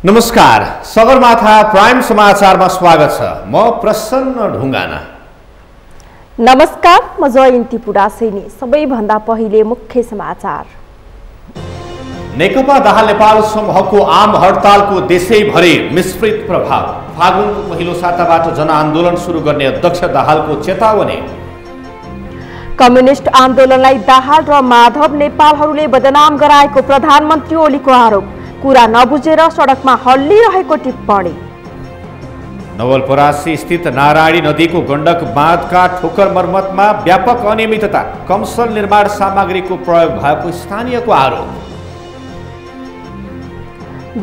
नमस्कार, सगरमाथा प्राइम समाचारमा स्वागत छ। म प्रसन्न ढुङ्गाना। नमस्कार, म जयन्ती पुडासेनी। सबैभन्दा पहिले मुख्य समाचार। नेकपा दाहाल नेपाल समूहको आम हडतालको देशैभरि मिश्रित प्रभाव। फागुनको पहिलो साताबाट जनआन्दोलन सुरु गर्ने अध्यक्ष दाहालको चेतावनी। कम्युनिस्ट आन्दोलनलाई दाहाल र माधव नेपालहरूले बदनाम गराएको प्रधानमन्त्री ओलीको आरोप। कुरा नबुझेर सडकमा हल्लिरहेको टिप्पणी। नवलपरासी स्थित नारायणी नदीको गण्डक बाँधका ठोकर मर्मतमा व्यापक अनियमितता। कमसल निर्माण सामग्रीको प्रयोग भएको स्थानीयको आरोप।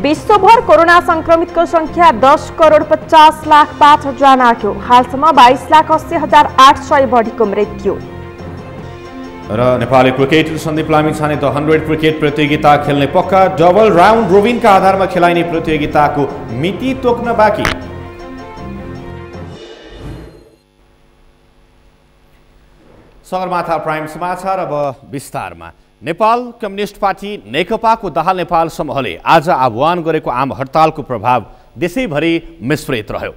विश्वभर कोरोना संक्रमितको संख्या 10,50,05,000 आग्यो। हालसम्म 22,80,800 बढीको मृत्यु। र Nepali cricketer Sandeep Lamichhane the 100 cricket प्रतियोगिता खेल्ने पक्का। डबल राउन्ड रोबिनका आधारमा खेलाइने प्रतियोगिताको मिति तोक्न बाँकी। सगरमाथा प्राइम समाचार अब विस्तारमा। नेपाल कम्युनिस्ट पार्टी नेकपाको दाहाल नेपाल समूहले आज आह्वान गरेको आम हडतालको प्रभाव देशैभरि मिश्रित रह्यो।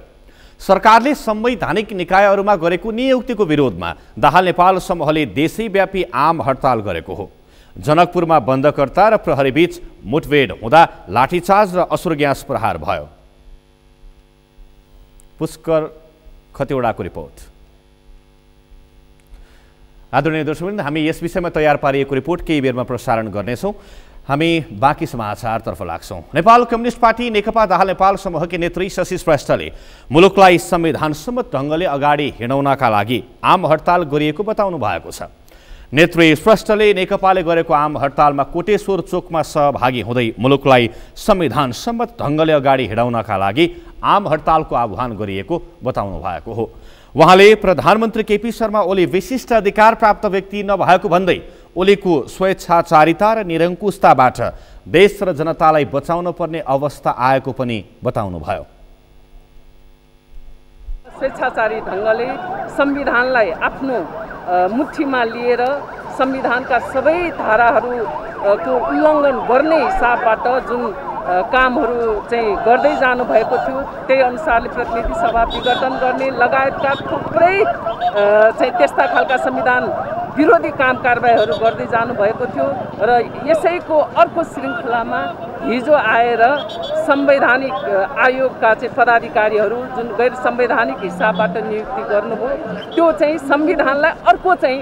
सरकारले संवैधानिक निकायहरूमा गरेको नियुक्तिको विरोधमा दाहाल नेपाल समूहले देशैव्यापी आम हडताल गरेको हो। जनकपुरमा बन्दकर्ता र प्रहरीबीच मुठभेड हुँदा लाठीचार्ज र असुर ग्यास प्रहार भयो। पुष्कर खतिवडाको रिपोर्ट। आदरणीय दर्शकवृन्द, हामी यस विषयमा तयार पारिएको रिपोर्ट केही बेरमा प्रसारण गर्नेछौँ। हामी बाँकी समाचारतर्फ लाग्छौँ। नेपाल कम्युनिस्ट पार्टी नेकपा दाहाल नेपाल समूहकी नेत्री शशि श्रेष्ठले मुलुकलाई संविधानसम्मत ढङ्गले अगाडि हिँडाउनका लागि आम हडताल गरिएको बताउनु भएको छ। नेत्री श्रेष्ठले नेकपाले गरेको आम हडतालमा कोटेश्वर चोकमा सहभागी हुँदै मुलुकलाई संविधानसम्मत ढङ्गले अगाडि हिँडाउनका लागि आम हडतालको आह्वान गरिएको बताउनु भएको हो। उहाँले प्रधानमन्त्री केपी शर्मा ओली विशिष्ट अधिकार प्राप्त व्यक्ति नभएको भन्दै ओलीको स्वेच्छाचारिता र निरङ्कुशताबाट देश र जनतालाई बचाउन पर्ने अवस्था आएको पनि बताउनुभयो। स्वेच्छाचारी ढङ्गले संविधानलाई आफ्नो मुठीमा लिएर संविधानका सबै धाराहरूको उल्लङ्घन गर्ने हिसाबबाट जुन कामहरू चाहिँ गर्दै जानुभएको थियो, त्यही अनुसारले प्रतिनिधि सभा विघटन गर्ने लगायतका थुप्रै चाहिँ त्यस्ता खालका संविधान विरोधी काम कारबाहीहरू गर्दै जानुभएको थियो। र यसैको अर्को श्रृङ्खलामा हिजो आएर संवैधानिक आयोगका चाहिँ पदाधिकारीहरू जुन गैर संवैधानिक हिसाबबाट नियुक्ति गर्नुभयो, त्यो चाहिँ संविधानलाई अर्को चाहिँ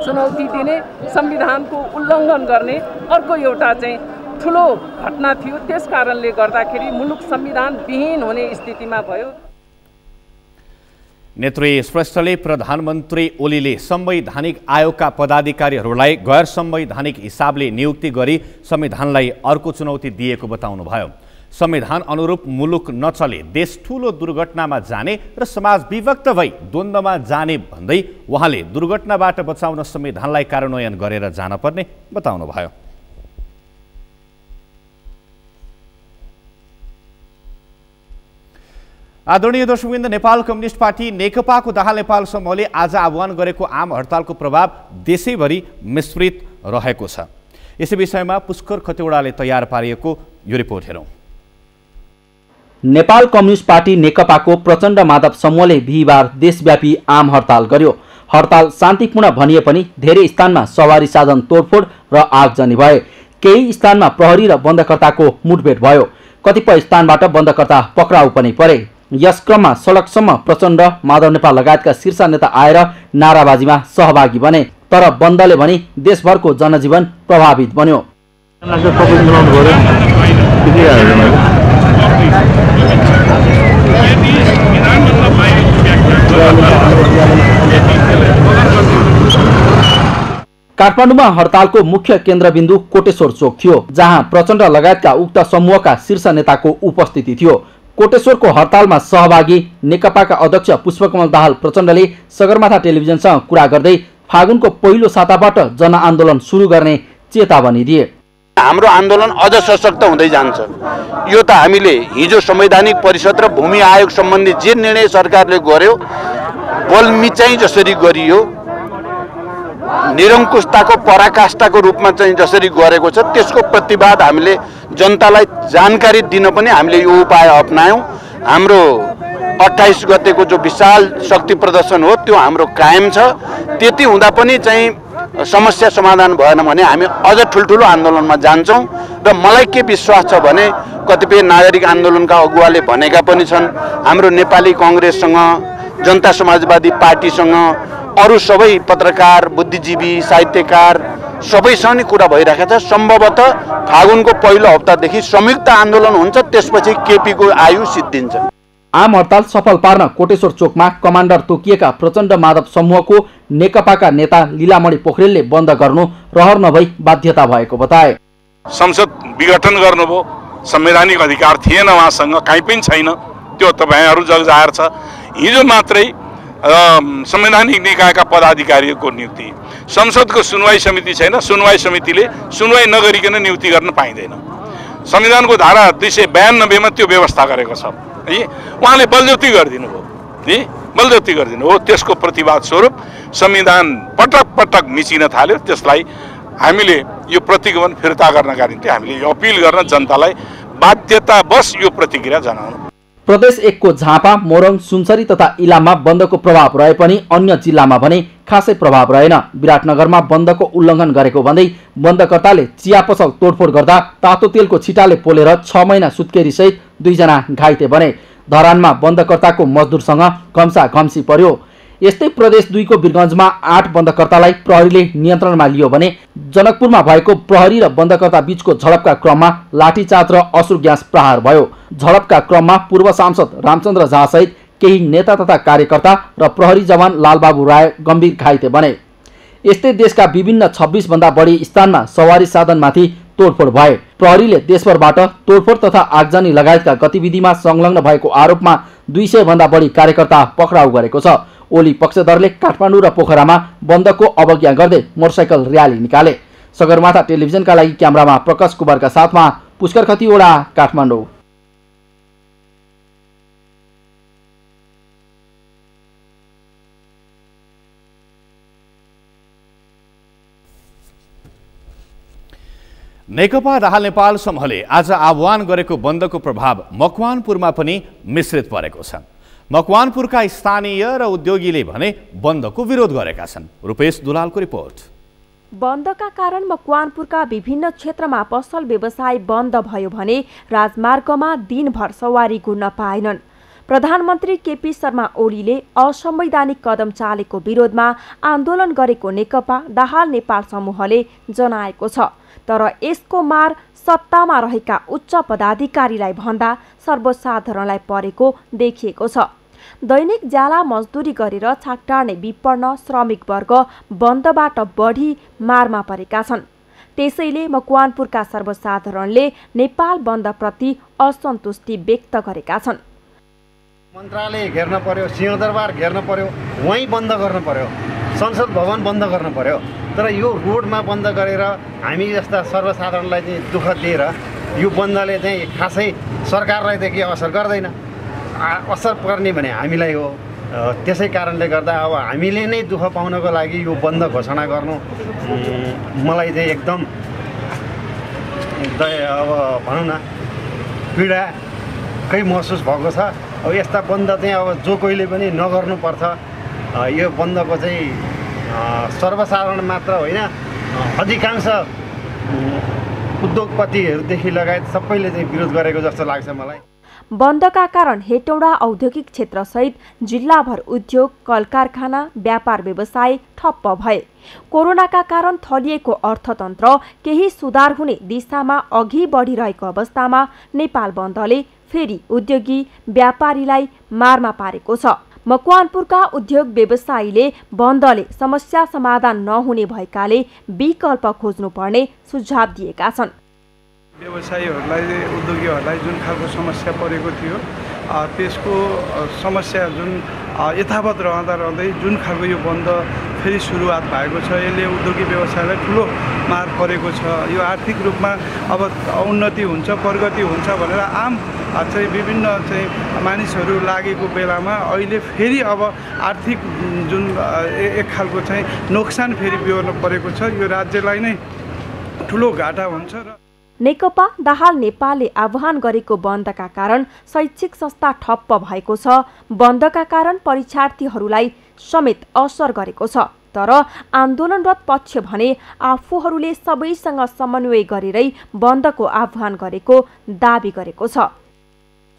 चुनौती दिने, संविधानको उल्लङ्घन गर्ने अर्को एउटा चाहिँ ठुलो घटना थियो। त्यस कारणले गर्दाखेरि मुलुक संविधान विहीन हुने स्थितिमा भयो। नेत्री श्रेष्ठले प्रधानमन्त्री ओलीले संवैधानिक आयोगका पदाधिकारीहरूलाई गैर संवैधानिक हिसाबले नियुक्ति गरी संविधानलाई अर्को चुनौती दिएको बताउनुभयो। संविधान अनुरूप मुलुक नचले देश ठूलो दुर्घटनामा जाने र समाज विभक्त भई द्वन्द्वमा जाने भन्दै उहाँले दुर्घटनाबाट बचाउन संविधानलाई कार्यान्वयन गरेर जान पर्ने बताउनुभयो। आदरणीय दर्शकवृन्द, नेपाल कम्युनिस्ट पार्टी नेकपाको दाहाल नेपाल समूहले आज आह्वान गरेको आम हडतालको प्रभाव देशैभरि मिश्रित रहेको छ। यसै विषयमा पुष्कर खतिवडाले तयार पारिएको यो रिपोर्ट हेरौँ। नेपाल कम्युनिस्ट पार्टी नेकपाको प्रचण्ड माधव समूहले बिहिबार देशव्यापी आम हडताल गर्यो। हडताल शान्तिपूर्ण भनिए पनि धेरै स्थानमा सवारी साधन तोडफोड र आगजनी भए। केही स्थानमा प्रहरी र बन्दकर्ताको मुठभेड भयो। कतिपय स्थानबाट बन्दकर्ता पक्राउ पनि परे। यस क्रममा सडकसम्म प्रचण्ड, माधव नेपाल लगायतका शीर्ष नेता आएर नाराबाजीमा सहभागी बने। तर बन्दले भने देशभरको जनजीवन प्रभावित बन्यो। काठमाडौँमा हडतालको मुख्य केन्द्रबिन्दु कोटेश्वर चोक थियो, जहाँ प्रचण्ड लगायतका उक्त समूहका शीर्ष नेताको उपस्थिति थियो। कोटेश्वरको हडतालमा सहभागी नेकपाका अध्यक्ष पुष्पकमल दाहाल प्रचण्डले सगरमाथा टेलिभिजनसँग कुरा गर्दै फागुनको पहिलो साताबाट जनआन्दोलन सुरु गर्ने चेतावनी दिए। हाम्रो आन्दोलन अझ सशक्त हुँदै जान्छ। यो त हामीले हिजो संवैधानिक परिषद र भूमि आयोग सम्बन्धी जे निर्णय सरकारले गर्यो, बलमिचाइ जसरी गरियो निरङ्कुशताको पराकाष्ठाको रूपमा चाहिँ जसरी गरेको छ त्यसको प्रतिवाद हामीले जनतालाई जानकारी दिन पनि हामीले यो उपाय अपनायौँ। हाम्रो 28 गतेको जो विशाल शक्ति प्रदर्शन हो त्यो हाम्रो कायम छ। त्यति हुँदा पनि चाहिँ समस्या समाधान भएन भने हामी अझ ठुल्ठुलो आन्दोलनमा जान्छौँ। र मलाई के विश्वास छ भने कतिपय नागरिक आन्दोलनका अगुवाले भनेका पनि छन् हाम्रो नेपाली कांग्रेससँग, जनता समाजवादी पार्टीसँग, अरू सबै पत्रकार, बुद्धिजीवी, साहित्यकार सबैसँग कुरा भइरहेको छ। सम्भवतः फागुनको पहिलो हप्तादेखि संयुक्त आन्दोलन हुन्छ, त्यसपछि केपीको आयु सिद्धिन्छ। आम हडताल सफल पार्न कोटेश्वर चोकमा कमान्डर तोकिएका प्रचण्ड माधव समूहको नेकपाका नेता लीलामणि पोखरेलले बन्द गर्नु रहर नभई बाध्यता भएको बताए। संसद विघटन गर्नुभयो, संवैधानिक अधिकार थिएन उहाँसँग, काहीँ पनि छैन, त्यो तपाईँहरू जगजाहेर छ। हिजो मात्रै संवैधानिक निकायका पदाधिकारीको नियुक्ति, संसदको सुनवाई समिति छैन, सुनवाई समितिले सुनवाई नगरिकन नियुक्ति गर्न पाइँदैन। संविधानको धारा 292 मा त्यो व्यवस्था गरेको छ है, उहाँले बलजफ्ती गरिदिनु भयो है, बलजफ्ती गरिदिनु हो। त्यसको प्रतिवाद स्वरूप संविधान पटक पटक मिचिन थाल्यो। त्यसलाई हामीले यो प्रतिगमन फिर्ता गर्नका निम्ति हामीले यो अपिल गर्न जनतालाई बाध्यतावश यो प्रतिक्रिया जनाउनु। प्रदेश 1 को झापा, मोरङ, सुनसरी तथा इलाममा बन्दको प्रभाव रहे पनि अन्य जिल्लामा भने खासै प्रभाव रहेन। विराटनगरमा बन्दको उल्लङ्घन गरेको भन्दै बन्दकर्ताले चिया पसल तोडफोड गर्दा तातो तेलको छिटाले पोलेर 6 महिना सुत्केरी सहित 2 जना घाइते बने। धरानमा बन्दकर्ताको मजदुरसँग घम्सा घम्सी पर्यो। यस्तै प्रदेश 2 को वीरगञ्जमा 8 बन्दकर्तालाई प्रहरीले नियन्त्रणमा लियो भने जनकपुरमा भएको प्रहरी र बन्दकर्ता बीचको झडपका क्रममा लाठीचार्ज र अश्रु ग्यास प्रहार भयो। झडपका क्रममा पूर्व सांसद रामचन्द्र झा सहित केही नेता तथा कार्यकर्ता र प्रहरी जवान लालबाबु राय गम्भीर घाइते बने। यस्तै देशका विभिन्न 26 भन्दा बढी स्थानमा सवारी साधनमाथि तोडफोड भए। प्रहरीले देशभरबाट तोडफोड तथा आगजनी लगायतका गतिविधिमा संलग्न भएको आरोपमा 200 भन्दा बढी कार्यकर्ता पक्राउ गरेको छ। ओली पक्षधरले काठमाडौँ र पोखरामा बन्दको अवज्ञा गर्दै मोटरसाइकल र्याली निकाले। सगरमाथा टेलिभिजनका लागि क्यामेरामा प्रकाश कुमारका साथमा पुष्कर खतिवडा, काठमाडौँ। नेकपा दाहाल नेपाल समूहले आज आह्वान गरेको बन्दको प्रभाव मकवानपुरमा पनि मिश्रित परेको छ। मकवानपुरका स्थानीय र उद्योगीले भने बन्दको विरोध गरेका छन्। रूपेश दुलालको रिपोर्ट। बन्दका कारण मकवानपुरका विभिन्न क्षेत्रमा पसल व्यवसाय बन्द भयो भने राजमार्गमा दिनभर सवारी घुर्न पाएनन्। प्रधानमन्त्री केपी शर्मा ओलीले असंवैधानिक कदम चालेको विरोधमा आन्दोलन गरेको नेकपा दाहाल नेपाल समूहले जनाएको छ। तर यसको मार सत्तामा रहेका उच्च पदाधिकारीलाई भन्दा सर्वसाधारणलाई परेको देखिएको छ। दैनिक ज्याला मजदुरी गरेर छाक टार्ने विपन्न श्रमिक वर्ग बन्दबाट बढी मारमा परेका छन्। त्यसैले मकवानपुरका सर्वसाधारणले नेपाल बन्दप्रति असन्तुष्टि व्यक्त गरेका छन्। मन्त्रालय घेर्न पर्यो, सिंहदरबार घेर्न पर्यो, वहीँ बन्द गर्न पर्यो, संसद भवन बन्द गर्न पर्यो। तर यो रोडमा बन्द गरेर हामी जस्ता सर्वसाधारणलाई चाहिँ दुःख दिएर यो बन्दले चाहिँ खासै सरकारलाई त के असर गर्दैन। असर पर्ने भने हामीलाई हो। त्यसै कारणले गर्दा अब हामीले नै दुःख पाउनको लागि यो बन्द घोषणा गर्नु मलाई चाहिँ एकदम अब भनौँ न पीडाकै महसुस भएको छ। अब यस्ता बन्द चाहिँ अब जो कोहीले पनि नगर्नुपर्छ। यो बन्दको चाहिँ सर्वसाधारण मात्र होइन, अधिकांश उद्योगपतिहरूदेखि लगायत सबैले चाहिँ विरोध गरेको जस्तो लाग्छ मलाई। बन्दका कारण हेटौडा औद्योगिक क्षेत्रसहित जिल्लाभर उद्योग, कल कारखाना, व्यापार व्यवसाय ठप्प भए। कोरोनाका कारण थलिएको अर्थतन्त्र केही सुधार हुने दिशामा अघि बढिरहेको अवस्थामा नेपाल बन्दले फेरि उद्योगी व्यापारीलाई मारमा पारेको छ। मकवानपुरका उद्योग व्यवसायीले बन्दले समस्या समाधान नहुने भएकाले विकल्प खोज्नुपर्ने सुझाव दिएका छन्। व्यवसायीहरूलाई, उद्योगीहरूलाई जुन खालको समस्या परेको थियो त्यसको समस्या जुन यथावत रहँदै जुन खालको यो बन्द फेरि सुरुवात भएको छ, यसले उद्योगी व्यवसायलाई ठुलो मार परेको छ। यो आर्थिक रूपमा अब उन्नति हुन्छ, प्रगति हुन्छ भनेर आम चाहिँ विभिन्न चाहिँ मानिसहरू लागेको बेलामा अहिले फेरि अब आर्थिक जुन एक खालको चाहिँ नोक्सान फेरि बिहोर्नु परेको छ। यो राज्यलाई नै ठुलो घाटा हुन्छ। र नेकपा दाहाल नेपालले आह्वान गरेको बन्दका कारण शैक्षिक संस्था ठप्प भएको छ। बन्दका कारण परीक्षार्थीहरूलाई समेत असर गरेको छ। तर आन्दोलनरत पक्ष भने आफूहरूले सबैसँग समन्वय गरेरै बन्दको आह्वान गरेको दाबी गरेको छ।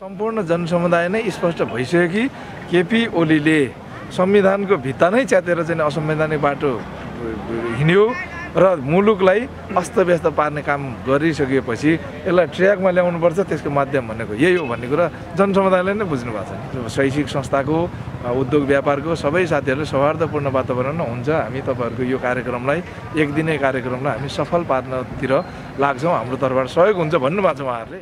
सम्पूर्ण जनसमुदाय नै स्पष्ट भइसक्यो कि केपी ओलीले संविधानको भित्ता नै च्यातेर चाहिँ असंवैधानिक बाटो हिँड्यो र मुलुकलाई अस्तव्यस्त पार्ने काम गरिसकेपछि यसलाई ट्र्याकमा ल्याउनुपर्छ। त्यसको माध्यम भनेको यही हो भन्ने कुरा जनसमुदायले नै बुझ्नु भएको छ। शैक्षिक संस्थाको उद्योग व्यापारको सबै साथीहरूले सौहार्दपूर्ण वातावरण हुन्छ। हामी तपाईँहरूको यो कार्यक्रमलाई एक दिने कार्यक्रमलाई हामी सफल पार्नतिर लाग्छौँ। हाम्रो तर्फबाट सहयोग हुन्छ भन्नुभएको छ उहाँहरूले।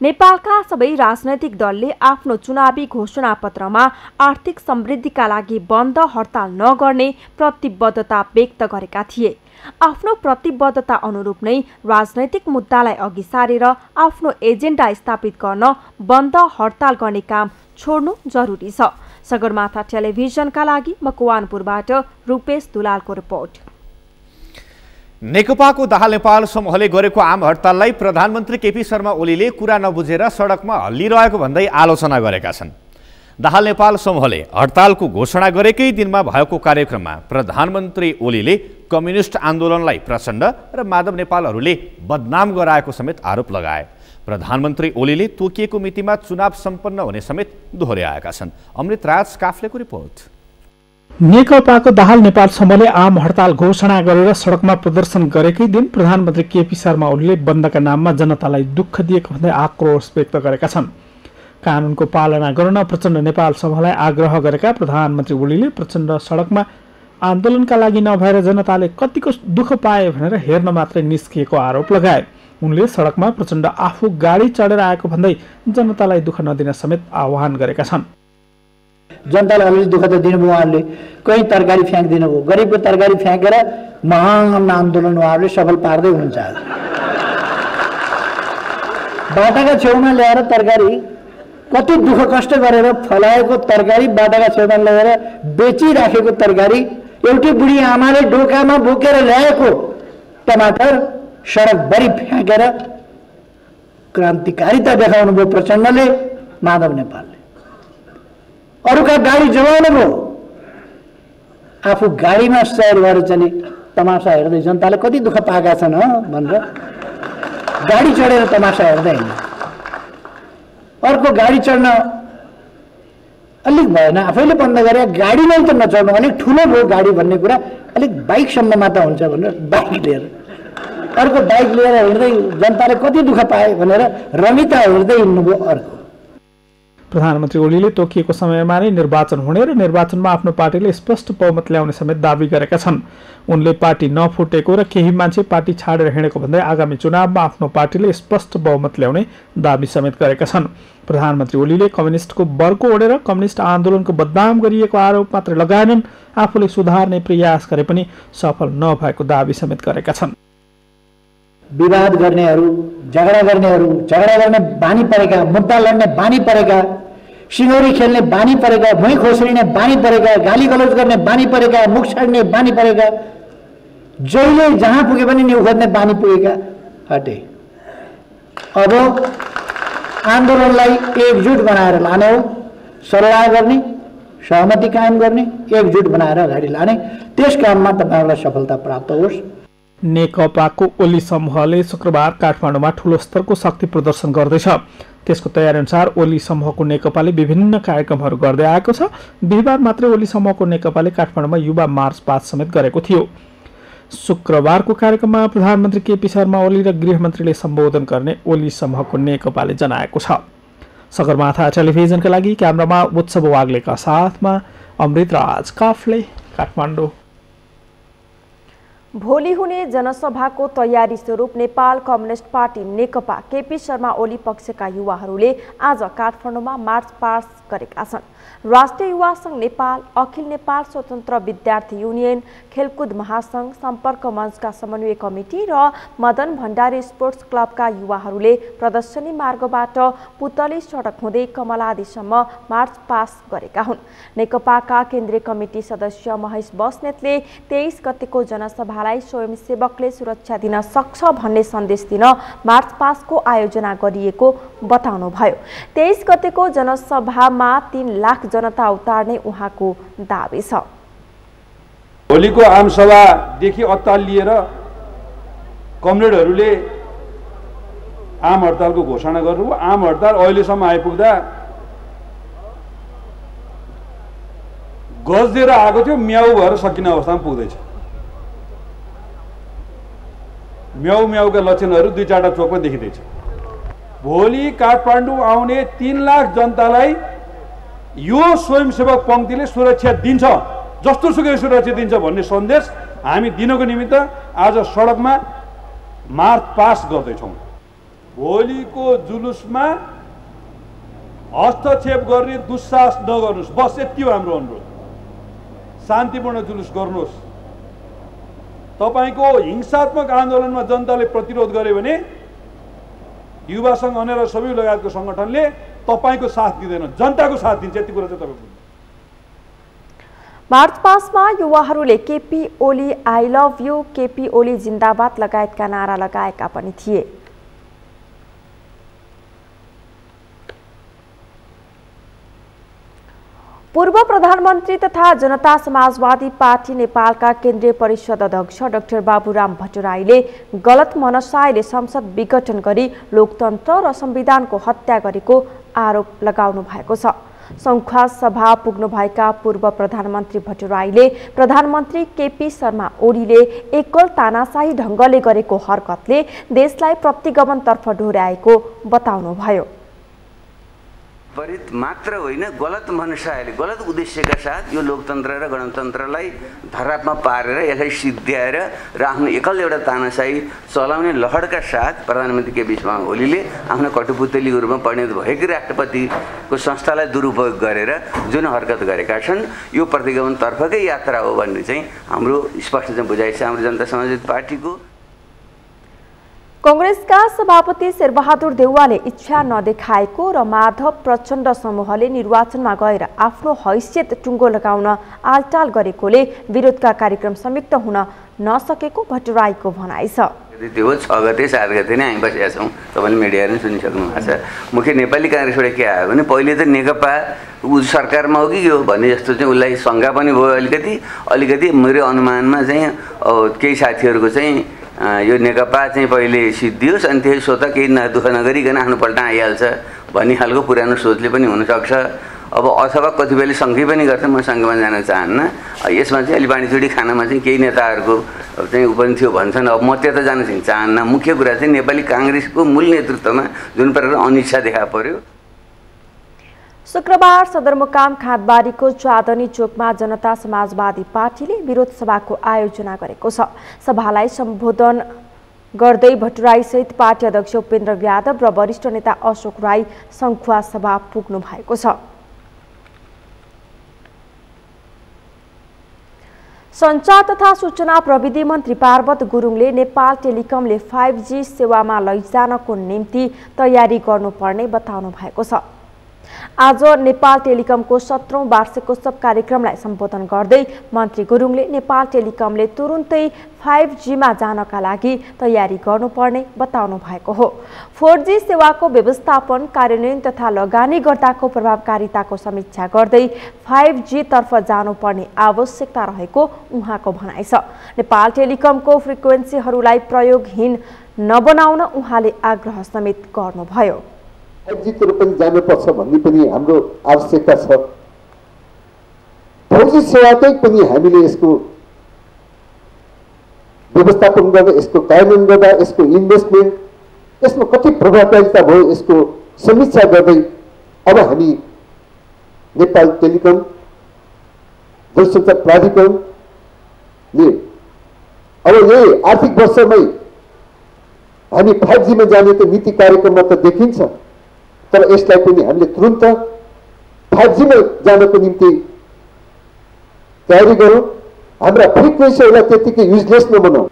नेपालका सबै राजनैतिक दलले आफ्नो चुनावी घोषणापत्रमा आर्थिक समृद्धिका लागि बन्द हडताल नगर्ने प्रतिबद्धता व्यक्त गरेका थिए। आफ्नो प्रतिबद्धता अनुरूप नै राजनैतिक मुद्दालाई अघि सारेर आफ्नो एजेन्डा स्थापित गर्न बन्द हडताल गर्ने काम छोड्नु जरुरी छ। सगरमाथा टेलिभिजनका लागि मकवानपुरबाट रूपेश दुलालको रिपोर्ट। नेकपाको दाहाल नेपाल समूहले गरेको आम हडताललाई प्रधानमन्त्री केपी शर्मा ओलीले कुरा नबुझेर सडकमा हल्लिरहेको भन्दै आलोचना गरेका छन्। दाहाल नेपाल समूहले हडतालको घोषणा गरेकै दिनमा भएको कार्यक्रममा प्रधानमन्त्री ओलीले कम्युनिस्ट आन्दोलनलाई प्रचण्ड र माधव नेपालहरूले बदनाम गराएको समेत आरोप लगाए। प्रधानमन्त्री ओलीले तोकिएको मितिमा चुनाव सम्पन्न हुने समेत दोहोर्याएका छन्। अमृत राज काफ्लेको रिपोर्ट। नेकपाको दाहाल नेपाल समूहले आम हडताल घोषणा गरेर सडकमा प्रदर्शन गरेकै दिन प्रधानमन्त्री केपी शर्मा ओलीले बन्दका नाममा जनतालाई दुःख दिएको भन्दै आक्रोश व्यक्त गरेका छन्। कानुनको पालना गर्न प्रचण्ड नेपाल समूहलाई आग्रह गरेका प्रधानमन्त्री ओलीले प्रचण्ड सडकमा आन्दोलनका लागि नभएर जनताले कतिको दुःख पाए भनेर हेर्न मात्रै निस्किएको आरोप लगाए। उनले सडकमा प्रचण्ड आफू गाडी चढेर आएको भन्दै जनतालाई दुःख नदिन समेत आह्वान गरेका छन्। जनतालाई अलि दुःख त दिनुभयो उहाँहरूले, कहीँ तरकारी फ्याँक्दिनु भयो, गरिबको तरकारी फ्याँकेर महान आन्दोलन उहाँहरूले सफल पार्दै हुनुहुन्छ। बाटाका छेउमा ल्याएर तरकारी कति दुःख कष्ट गरेर फलाएको तरकारी बाटाका छेउमा ल्याएर बेचिराखेको तरकारी एउटै बुढी आमाले डोकामा बोकेर ल्याएको टमाटर सडकभरि फ्याँकेर क्रान्तिकारिता देखाउनु भयो प्रचण्डले, माधव नेपालले। अरूका गाडी जलाउनु भयो, आफू गाडीमा सवार भएर चले तमासा हेर्दै जनताले कति दुःख पाएका छन् भनेर गाडी चढेर तमासा हेर्दै हिँड्नु। अर्को गाडी चढ्न अलिक भएन, आफैले बन्द गरे गाडीमै त नचढ्नु, अलिक ठुलो भयो गाडी भन्ने कुरा, अलिक बाइकसम्ममा त हुन्छ भनेर बाइक लिएर अर्को बाइक लिएर हिँड्दै जनताले कति दुःख पाए भनेर रमिता हिँड्दै हिँड्नुभयो। अर्को प्रधानमन्त्री ओलीले तोकिएको समयमा नै निर्वाचन हुने र निर्वाचनमा आफ्नो पार्टीले स्पष्ट बहुमत ल्याउने समेत दावी गरेका छन्। उनले पार्टी नफुटेको र केही मान्छे पार्टी छाडेर हिँडेको भन्दै आगामी चुनावमा आफ्नो पार्टीले स्पष्ट बहुमत ल्याउने दावी समेत गरेका छन्। प्रधानमन्त्री ओलीले कम्युनिस्टको बर्को ओढेर कम्युनिस्ट आन्दोलनको बदनाम गरिएको आरोप मात्र लगाएनन्, आफूले सुधार्ने प्रयास गरे पनि सफल नभएको दावी समेत गरेका छन्। विवाद गर्नेहरू, झगडा गर्ने बानी परेका, मुद्दा लड्ने बानी परेका, सिंगौरी खेल्ने बानी परेका, भुइँ खोस्रिने बानी परेका, गाली गलौज गर्ने बानी परेका, मुख छाड्ने बानी परेका, जहिले जहाँ पुगे पनि निउ खोज्ने बानी पुगेका हटे। अब आन्दोलनलाई एकजुट बनाएर लाने हो, सल्लाह गर्ने, सहमति कायम गर्ने, एकजुट बनाएर अगाडि लाने, त्यस काममा तपाईँहरूलाई सफलता प्राप्त होस्। नेकपाको ओली समूहले शुक्रबार काठमाडौँमा ठूलो स्तरको शक्ति प्रदर्शन गर्दैछ। त्यसको तयारी अनुसार ओली समूहको नेकपाले विभिन्न कार्यक्रमहरू गर्दै आएको छ। बिहिबार मात्रै ओली समूहको नेकपाले काठमाडौँमा युवा मार्च पास्ट समेत गरेको थियो। शुक्रबारको कार्यक्रममा प्रधानमन्त्री केपी शर्मा ओली र गृहमन्त्रीले सम्बोधन गर्ने ओली समूहको नेकपाले जनाएको छ। सगरमाथा टेलिभिजनका लागि क्यामेरामा उत्सव वाग्लेका साथमा अमृत राज काफ्ले, काठमाडौँ। भोलि हुने जनसभाको तयारी स्वरूप नेपाल कम्युनिस्ट पार्टी नेकपा केपी शर्मा ओली पक्षका युवाहरूले आज काठमाडौँमा मार्च पास्ट गरेका छन्। राष्ट्रिय युवा संघ नेपाल, अखिल नेपाल स्वतन्त्र विद्यार्थी युनियन, खेलकुद महासंघ, सम्पर्क मञ्चका समन्वय कमिटी र मदन भण्डारी स्पोर्ट्स क्लबका युवाहरूले प्रदर्शनी मार्गबाट पुतली सडक हुँदै कमलादीसम्म मार्च पास्ट गरेका हुन्। नेकपाका केन्द्रीय कमिटी सदस्य महेश बस्नेतले 23 गतेको जनसभालाई स्वयंसेवकले सुरक्षा दिन सक्छ भन्ने सन्देश दिन मार्च पास्टको आयोजना गरिएको बताउनुभयो। 23 गतेको जनसभामा 3 लाख जनता उतार्ने उहाँको दाबी छ। भोलिको आमसभादेखि अत्तालिएर कमरेडहरूले आम हडतालको घोषणा गर्नु। आम हडताल अहिलेसम्म आइपुग्दा गजदिएर आएको थियो, म्याउ भएर सकिने अवस्थामा पुग्दैछ। म्याउ म्याउका लक्षणहरू 2-4 चोकमा देखिँदैछ। भोलि काठमाडौँ आउने 3 लाख जनतालाई यो स्वयंसेवक पंक्तिले सुरक्षा दिन्छ, जस्तो सुकै सुरक्षा दिन्छ भन्ने सन्देश हामी दिनको निमित्त आज सडकमा मार्च पास्ट गर्दैछौँ। भोलिको जुलुसमा हस्तक्षेप गर्ने दुस्साहस नगर्नुहोस्, बस यति हो हाम्रो अनुरोध। शान्तिपूर्ण जुलुस गर्नुहोस्। तपाईको हिंसात्मक आन्दोलनमा जनताले प्रतिरोध गर्यो भने युवा संघ अनेरा सबै लगायतको संगठनले तपाईको साथ दिँदैन, जनताको साथ दिन्छ। यति कुरा चाहिँ तपाईको। मार्च पास्टमा युवाहरूले KP Oli I love you, KP Oli जिन्दाबाद लगायतका नारा लगाएका पनि थिए। पूर्व प्रधानमन्त्री तथा जनता समाजवादी पार्टी नेपालका केन्द्रीय परिषद अध्यक्ष डाक्टर बाबुराम भट्टराईले गलत मनसायले संसद विघटन गरी लोकतन्त्र र संविधानको हत्या गरेको आरोप लगाउनु भएको छ। संखुवा सभा पुग्नुभएका पूर्व प्रधानमन्त्री भट्टराईले प्रधानमन्त्री केपी शर्मा ओलीले एकल तानाशाही ढङ्गले गरेको हरकतले देशलाई प्रतिगमनतर्फ डोर्याएको बताउनुभयो। त्वरित मात्र होइन, गलत मनसायले गलत उद्देश्यका साथ यो लोकतन्त्र र गणतन्त्रलाई धरापमा पारेर यसलाई सिद्ध्याएर र आफ्नो एकल एउटा तानाशाही चलाउने लहरका साथ प्रधानमन्त्री केपी शर्मा ओलीले आफ्नो कटुपुतलीको रूपमा परिणत भएकी राष्ट्रपतिको संस्थालाई दुरुपयोग गरेर जुन हरकत गरेका छन् यो प्रतिगमनतर्फकै यात्रा हो भन्ने चाहिँ हाम्रो स्पष्ट चाहिँ बुझाइ छ हाम्रो जनता समाजवादी पार्टीको। कांग्रेसका सभापति शेरबहादुर देउवाले इच्छा नदेखाएको र माधव प्रचण्ड समूहले निर्वाचनमा गएर आफ्नो हैसियत टुङ्गो लगाउन आलटाल गरेकोले विरोधका कार्यक्रम संयुक्त हुन नसकेको भट्टराईको भनाइ छ। त्यो 6 गते 7 गते नै हामी बसेका छौँ, तपाईँले मिडियाले सुनिसक्नु भएको छ। मुख्य नेपाली काङ्ग्रेसबाट के आयो भने पहिले त नेकपा सरकारमा हो कि यो भन्ने जस्तो चाहिँ उसलाई शङ्का पनि भयो। अलिकति मेरो अनुमानमा चाहिँ केही साथीहरूको चाहिँ यो नेकपा चाहिँ पहिले सिद्धियोस् अनि त्यही स्वतः केही दुःख नगरिकन आफ्नो पल्टा आइहाल्छ भन्ने खालको पुरानो सोचले पनि हुनसक्छ। अब अथवा कतिपयले शङ्कै पनि गर्छ, म शङ्कामा जान चाहन्न। यसमा चाहिँ अलि बाँडीचुडी खानामा चाहिँ केही नेताहरूको चाहिँ उ पनि थियो भन्छन्। अब म त्यता जान चाहिँ चाहन्न। मुख्य कुरा चाहिँ नेपाली काङ्ग्रेसको मूल नेतृत्वमा जुन प्रकारको अनिच्छा देखा पर्यो। शुक्रबार सदरमुकाम खाँदबारीको चाँदनी चोकमा जनता समाजवादी पार्टीले विरोध सभाको आयोजना गरेको छ। सभालाई सम्बोधन गर्दै भट्टराई सहित पार्टी अध्यक्ष उपेन्द्र यादव र वरिष्ठ नेता अशोक राई संखुवा सभा पुग्नु भएको छ। सञ्चार तथा सूचना प्रविधि मन्त्री पार्वत गुरुङले नेपाल टेलिकमले 5G सेवामा लैजानको निम्ति तयारी गर्नुपर्ने बताउनु भएको छ। आज नेपाल टेलिकमको 17औं वार्षिकोत्सव कार्यक्रमलाई सम्बोधन गर्दै मन्त्री गुरुङले नेपाल टेलिकमले तुरुन्तै 5Gमा जानका लागि तयारी गर्नुपर्ने बताउनु भएको हो। 4G सेवाको व्यवस्थापन, कार्यान्वयन तथा लगानी गर्दाको प्रभावकारिताको समीक्षा गर्दै 5G तर्फ जानुपर्ने आवश्यकता रहेको उहाँको भनाइ छ। नेपाल टेलिकमको फ्रिक्वेन्सीहरूलाई प्रयोगहीन नबनाउन उहाँले आग्रह समेत गर्नुभयो। 5Gतिर पनि जानुपर्छ भन्ने पनि हाम्रो आवश्यकता छ। 4G सेवाकै पनि हामीले यसको व्यवस्थापन गर्दा, यसको कार्यान्वयन गर्दा, यसको इन्भेस्टमेन्ट, यसमा कति प्रभावकारिता भयो यसको समीक्षा गर्दै अब हामी नेपाल टेलिकम, दूरसञ्चार प्राधिकरणले अब यही आर्थिक वर्षमै हामी 5G मा जाने त नीति कार्यक्रममा त देखिन्छ, तर यसलाई पनि हामीले तुरुन्त 5G मा जानको निम्ति तयारी गरौँ। हाम्रा फ्रिक्वेन्सीहरूलाई त्यतिकै युजलेस नबनाऊ।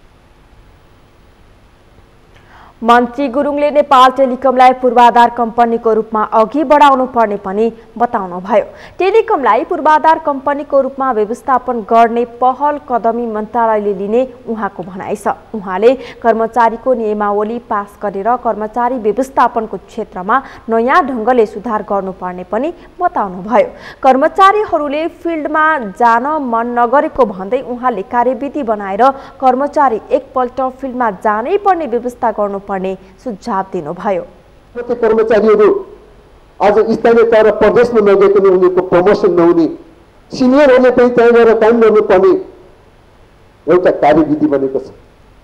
मन्त्री गुरुङले नेपाल टेलिकमलाई पूर्वाधार कम्पनीको रूपमा अघि बढाउनु पर्ने पनि बताउनुभयो। टेलिकमलाई पूर्वाधार कम्पनीको रूपमा व्यवस्थापन गर्ने पहल कदमी मन्त्रालयले लिने उहाँको भनाइ छ। उहाँले कर्मचारीको नियमावली पास गरेर कर्मचारी व्यवस्थापनको क्षेत्रमा नयाँ ढङ्गले सुधार गर्नुपर्ने पनि बताउनुभयो। कर्मचारीहरूले फिल्डमा जान मन नगरेको भन्दै उहाँले कार्यविधि बनाएर कर्मचारी एकपल्ट फिल्डमा जानै पर्ने व्यवस्था गर्नु पर्ने सुझाव दिनुभयो। कर्मचारीहरू आज स्थानीय तह र प्रदेशमा नगएको उनीहरूको प्रमोसन नहुने, सिनियरहरूले पनि त्यहाँ गएर काम गर्नुपर्ने एउटा कार्यविधि बनेको छ।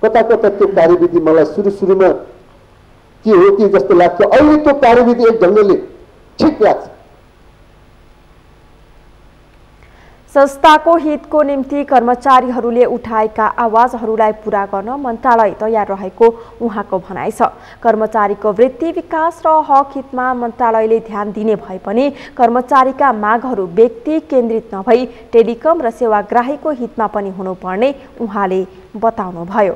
कता कता त्यो कार्यविधि मलाई सुरुमा के हो कि जस्तो लाग्थ्यो, अहिले त्यो कार्यविधि एक ढङ्गले ठिक लाग्छ। संस्थाको हितको निम्ति कर्मचारीहरूले उठाएका आवाजहरूलाई पूरा गर्न मन्त्रालय तयार रहेको उहाँको भनाइ छ। कर्मचारीको वृत्ति विकास र हक हितमा मन्त्रालयले ध्यान दिने भए पनि कर्मचारीका मागहरू व्यक्ति केन्द्रित नभई टेलिकम र सेवाग्राहीको हितमा पनि हुनुपर्ने उहाँले बताउनुभयो।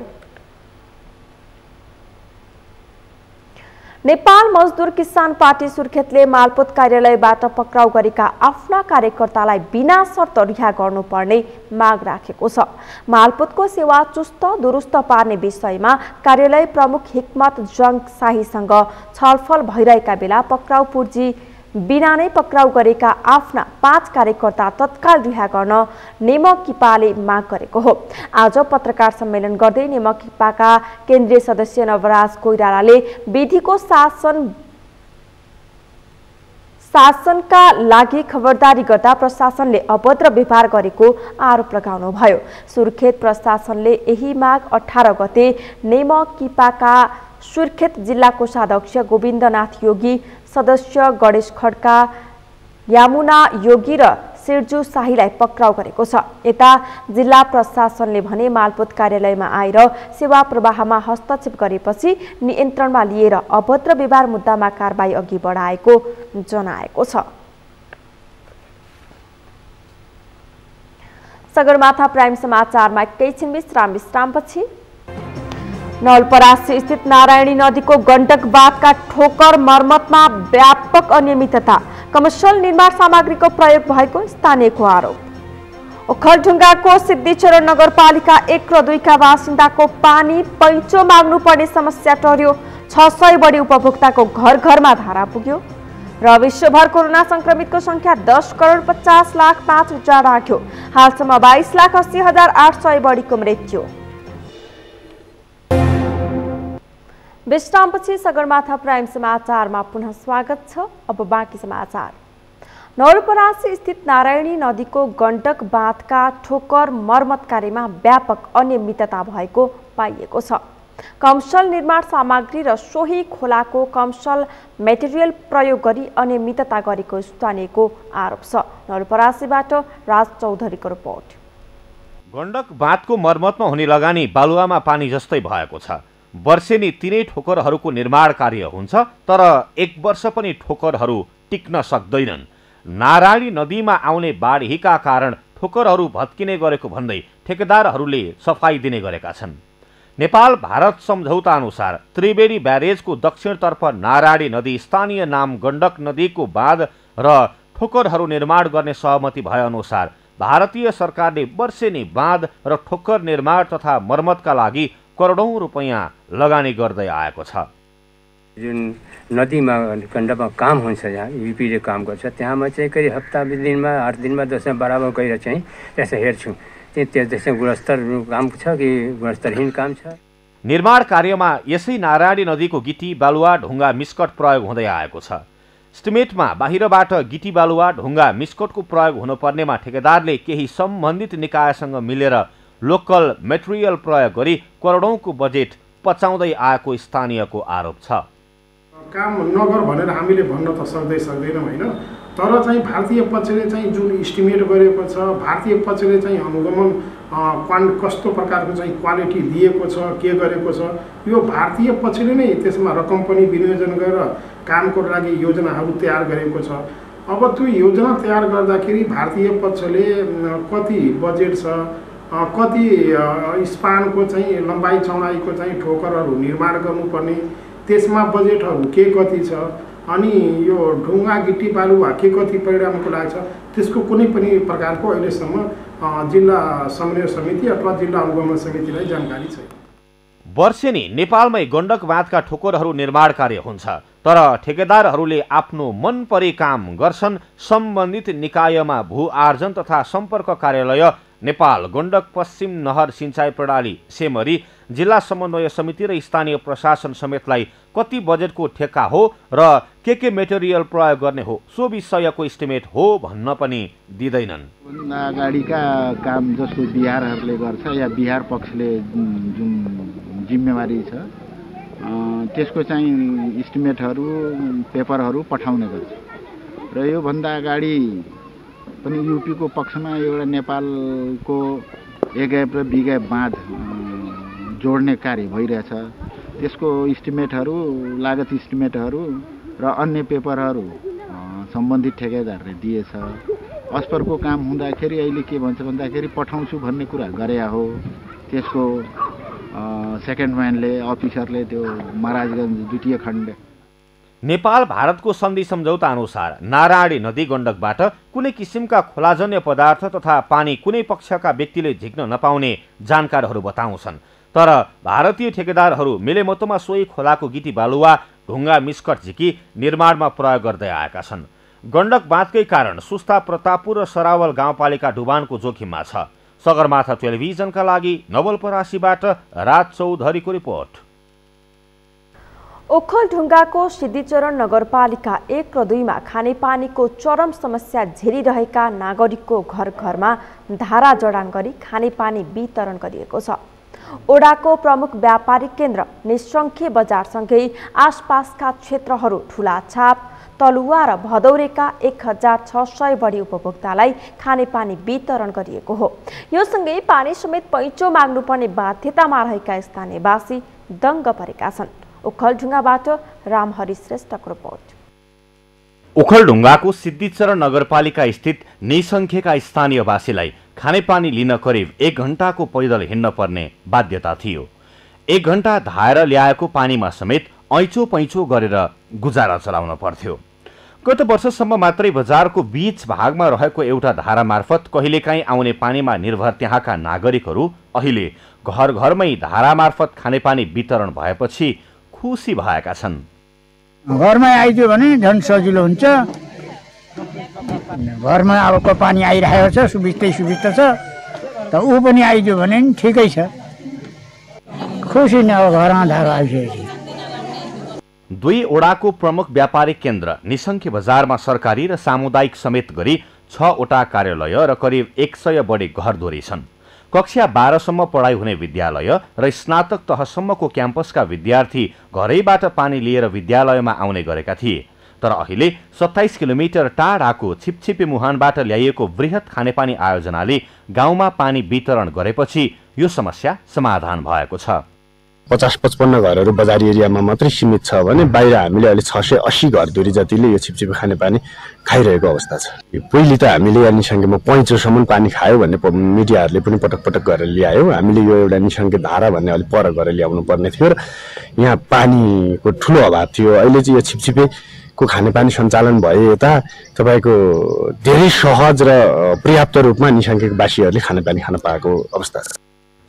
नेपाल मजदुर किसान पार्टी सुर्खेतले मालपोत कार्यालयबाट पक्राउ गरेका आफ्ना कार्यकर्तालाई बिना शर्त रिहा गर्नुपर्ने माग राखेको छ। मालपोतको सेवा चुस्त दुरुस्त पार्ने विषयमा कार्यालय प्रमुख हिक्मत जङ शाहीसँग छलफल भइरहेका बेला पक्राउ पूर्जी बिना नै पक्राउ गरेका आफ्ना 5 कार्यकर्ता तत्काल रिहा गर्न नेमकिपाले माग गरेको हो। आज पत्रकार सम्मेलन गर्दै नेमकिपाका केन्द्रीय सदस्य नवराज कोइरालाले विधिको शासनका लागि खबरदारी गर्दा प्रशासनले अभद्र व्यवहार गरेको आरोप लगाउनुभयो। सुर्खेत प्रशासनले यही माग 18 गते नेमकिपाका सुर्खेत जिल्ला कोषाध्यक्ष गोविन्दनाथ योगी, सदस्य गणेश खड्का, यामुना योगी र सिर्जु शाहीलाई पक्राउ गरेको छ। यता जिल्ला प्रशासनले भने मालपोत कार्यालयमा आएर सेवा प्रवाहमा हस्तक्षेप गरेपछि नियन्त्रणमा लिएर अभद्र व्यवहार मुद्दामा कारबाही अघि बढाएको जनाएको छ। सगरमाथा प्राइम समाचारमा एकैछिन विश्रामपछि नवलपरासी स्थित नारायणी नदीको गण्डक बाँधका ठोकर मर्मतमा व्यापक अनियमितता, कमर्सियल निर्माण सामग्रीको प्रयोग भएको स्थानीयको आरोप। ओखलढुङ्गाको सिद्धिचरण नगरपालिका 1 र 2 का बासिन्दाको पानी पैँचो माग्नुपर्ने समस्या टर्यो। 600 बढी उपभोक्ताको घर घरमा धारा पुग्यो र विश्वभर कोरोना संक्रमितको संख्या 10,50,05,000 राख्यो। हालसम्म 22,80,800 बढीको मृत्यु। विश्रामपछि सगरमाथा प्राइम समाचारमा पुनः स्वागत छ। अब बाँकी समाचार। नवलपरासी स्थित नारायणी नदीको गण्डक बाँधका ठोकर मर्मत कार्यमा व्यापक अनियमितता भएको पाइएको छ। कमर्सियल निर्माण सामग्री र सोही खोलाको कमर्सियल मेटेरियल प्रयोग गरी अनियमितता गरेको स्थानीयको आरोप छ। नवलपरासीबाट राज चौधरीको रिपोर्ट। गण्डक बाँधको मर्मतमा हुने लगानी बालुवामा पानी जस्तै भएको छ। वर्षेनी 3 ठोकरहरूको निर्माण कार्य हुन्छ, तर 1 वर्ष पनि ठोकरहरू टिक्न सक्दैनन्। नारायणी नदीमा आउने बाढीका कारण ठोकरहरू भत्किने गरेको भन्दै ठेकेदारहरूले सफाई दिने गरेका छन्। नेपाल भारत सम्झौता अनुसार त्रिवेणी ब्यारेजको दक्षिणतर्फ नारायणी नदी स्थानीय नाम गण्डक नदीको बाँध र ठोकरहरू निर्माण गर्ने सहमति भए अनुसार भारतीय सरकारले वर्षेनी बाँध र ठोकर निर्माण तथा मर्मतका लागि करोडौं रुपैयाँ लगानी गर्दै आएको छ। जुन नदीमा गण्डकमा काम हुन्छ, जहाँ युपीले काम गर्छ, त्यहाँमा चाहिँ करिब हप्ता दिनमा 8 दिनमा 10 बराबर गरेर चाहिँ त्यसो हेर्छु। त्यसै गुणस्तर काम छ कि गुणस्तरहीन काम छ। निर्माण कार्यमा यसै नारायणी नदीको गिटी बालुवा ढुङ्गा मिस्कट प्रयोग हुँदै आएको छ। स्टिमेटमा बाहिरबाट गिटी बालुवा ढुङ्गा मिस्कटको प्रयोग हुनुपर्नेमा ठेकेदारले केही सम्बन्धित निकायसँग मिलेर लोकल मेटेरियल प्रयोग गरी करोडौंको बजेट पचाउँदै आएको स्थानीयको आरोप छ। काम नगर भनेर हामीले भन्न त सक्दैनौँ हैन। तर चाहिँ भारतीय पक्षले चाहिँ जुन इस्टिमेट गरेको छ, भारतीय पक्षले चाहिँ अनुगमन कस्तो प्रकारको चाहिँ क्वालिटी लिएको छ, के गरेको छ, यो भारतीय पक्षले नै त्यसमा रकम पनि विनियोजन गरेर कामको लागि योजनाहरू तयार गरेको छ। अब त्यो योजना तयार गर्दाखेरि भारतीय पक्षले कति बजेट छ, कति स्पानको चाहिँ लम्बाइ चौडाइको चाहिँ ठोकरहरू निर्माण गर्नुपर्ने, त्यसमा बजेटहरू के कति छ, अनि यो ढुङ्गा गिट्टी बालुवा के कति परिणामको लाग्छ, त्यसको कुनै पनि प्रकारको अहिलेसम्म जिल्ला समन्वय समिति अथवा जिल्ला अनुगमन समितिलाई जानकारी छैन। वर्षेनी नेपालमै गण्डक बाँधका ठोकरहरू निर्माण कार्य हुन्छ, तर ठेकेदारहरूले आफ्नो मन परे काम गर्छन्। सम्बन्धित निकायमा भू आर्जन तथा सम्पर्क कार्यालय, नेपाल गण्डक पश्चिम नहर सिंचाई प्रणाली सेमरी, जिल्ला समन्वय समिति र स्थानीय प्रशासन समेतलाई कति बजेटको ठेक्का हो र के मेटेरियल प्रयोग गर्ने हो सो विषयको इस्टिमेट हो भन्न पनि दिँदैनन्। अगाडिका काम जसको बिहारहरूले गर्छ या बिहार पक्षले जुन जिम्मेवारी छ त्यसको चाहिँ इस्टिमेटहरू पेपरहरू पठाउने गर्छ र योभन्दा अगाडि पनि युपीको पक्षमा एउटा नेपालको एगैप र बिगैप बाँध जोड्ने कार्य भइरहेछ। त्यसको इस्टिमेटहरू, लागत इस्टिमेटहरू र अन्य पेपरहरू सम्बन्धित ठेकेदारले दिएछ। अस्परको काम हुँदाखेरि अहिले के भन्छ भन्दाखेरि पठाउँछु भन्ने कुरा गरे हो। त्यसको सेकेन्ड म्यानले अफिसरले त्यो महाराजगञ्ज द्वितीय खण्ड नेपाल भारतको सन्धि सम्झौता अनुसार नारायणी नदी गण्डकबाट कुनै किसिमका खोलाजन्य पदार्थ तथा पानी कुनै पक्षका व्यक्तिले झिक्न नपाउने जानकारहरू बताउँछन्। तर भारतीय ठेकेदारहरू मिलेमतोमा सोही खोलाको गिटी बालुवा, ढुङ्गा मिस्कट झिकी निर्माणमा प्रयोग गर्दै आएका छन्। गण्डक बाँधकै कारण सुस्ता, प्रतापपुर र सरावल गाउँपालिका डुबानको जोखिममा छ। सगरमाथा टेलिभिजनका लागि नवलपरासीबाट राज चौधरीको रिपोर्ट। ओखलढुङ्गाको सिद्धिचरण नगरपालिका 1 र 2 मा खानेपानीको चरम समस्या झेलिरहेका नागरिकको घर घरमा धारा जडान गरी खानेपानी वितरण गरिएको छ। ओडाको प्रमुख व्यापारिक केन्द्र निसङ्खे बजारसँगै आसपासका क्षेत्रहरू ठुलाछाप, तलुवा र भदौरेका 1600 बढी उपभोक्तालाई खानेपानी वितरण गरिएको हो। यो सँगै पानी समेत पैँचो माग्नुपर्ने बाध्यतामा रहेका स्थानीयवासी दङ्ग परेका छन्। ओखलढुङ्गाबाट रामहरि श्रेष्ठको रिपोर्ट। ओखलढुङ्गाको सिद्धिचरण नगरपालिका स्थित निसङ्ख्यका स्थानीयवासीलाई खानेपानी लिन करिब 1 घण्टाको पैदल हिँड्न पर्ने बाध्यता थियो। 1 घण्टा धाएर ल्याएको पानीमा समेत ऐँचो पैँचो गरेर गुजारा चलाउन पर्थ्यो। गत वर्षसम्म मात्रै बजारको बीच भागमा रहेको एउटा धारा मार्फत कहिलेकाहीँ आउने पानीमा निर्भर त्यहाँका नागरिकहरू अहिले घर घरमै धारा मार्फत खानेपानी वितरण भएपछि खुसी भएका छन्। घरमै आइदियो भने झन् सजिलो हुन्छ। घरमा अबको पानी आइरहेको छ, सुविस्ता छ, त ऊ पनि आइदियो भने ठिकै छ। खुसी नै अब घरमा धारा आइसकेपछि। 2 ओडाको प्रमुख व्यापारिक केन्द्र निसङ्खे बजारमा सरकारी र सामुदायिक समेत गरी 6 वटा कार्यालय र करिब 100 बढी घरधुरी छन्। कक्षा 12 सम्म पढाइ हुने विद्यालय र स्नातक तहसम्मको क्याम्पसका विद्यार्थी घरैबाट पानी लिएर विद्यालयमा आउने गरेका थिए। तर अहिले 27 किलोमिटर टाढाको छिपछिपे मुहानबाट ल्याइएको वृहत खानेपानी आयोजनाले गाउँमा पानी वितरण गरेपछि यो समस्या समाधान भएको छ। 50-55 घरहरू बजारी एरियामा मात्रै सीमित छ भने बाहिर हामीले अहिले 680 घरधुरी जतिले यो छिपछिपे खानेपानी खाइरहेको अवस्था छ। पहिले त हामीले यहाँ निसङ्खेमा पैँचोसम्म पानी खायो भन्ने मिडियाहरूले पनि पटक पटक गरेर ल्यायो। हामीले यो एउटा निसङ्खे धारा भन्ने अलिक पर गरेर ल्याउनु पर्ने थियो र यहाँ पानीको ठुलो अभाव थियो। अहिले चाहिँ यो छिपछिपेको खानेपानी सञ्चालन भए यता तपाईँको धेरै सहज र पर्याप्त रूपमा निसङ्खेवासीहरूले खानेपानी खान पाएको अवस्था छ।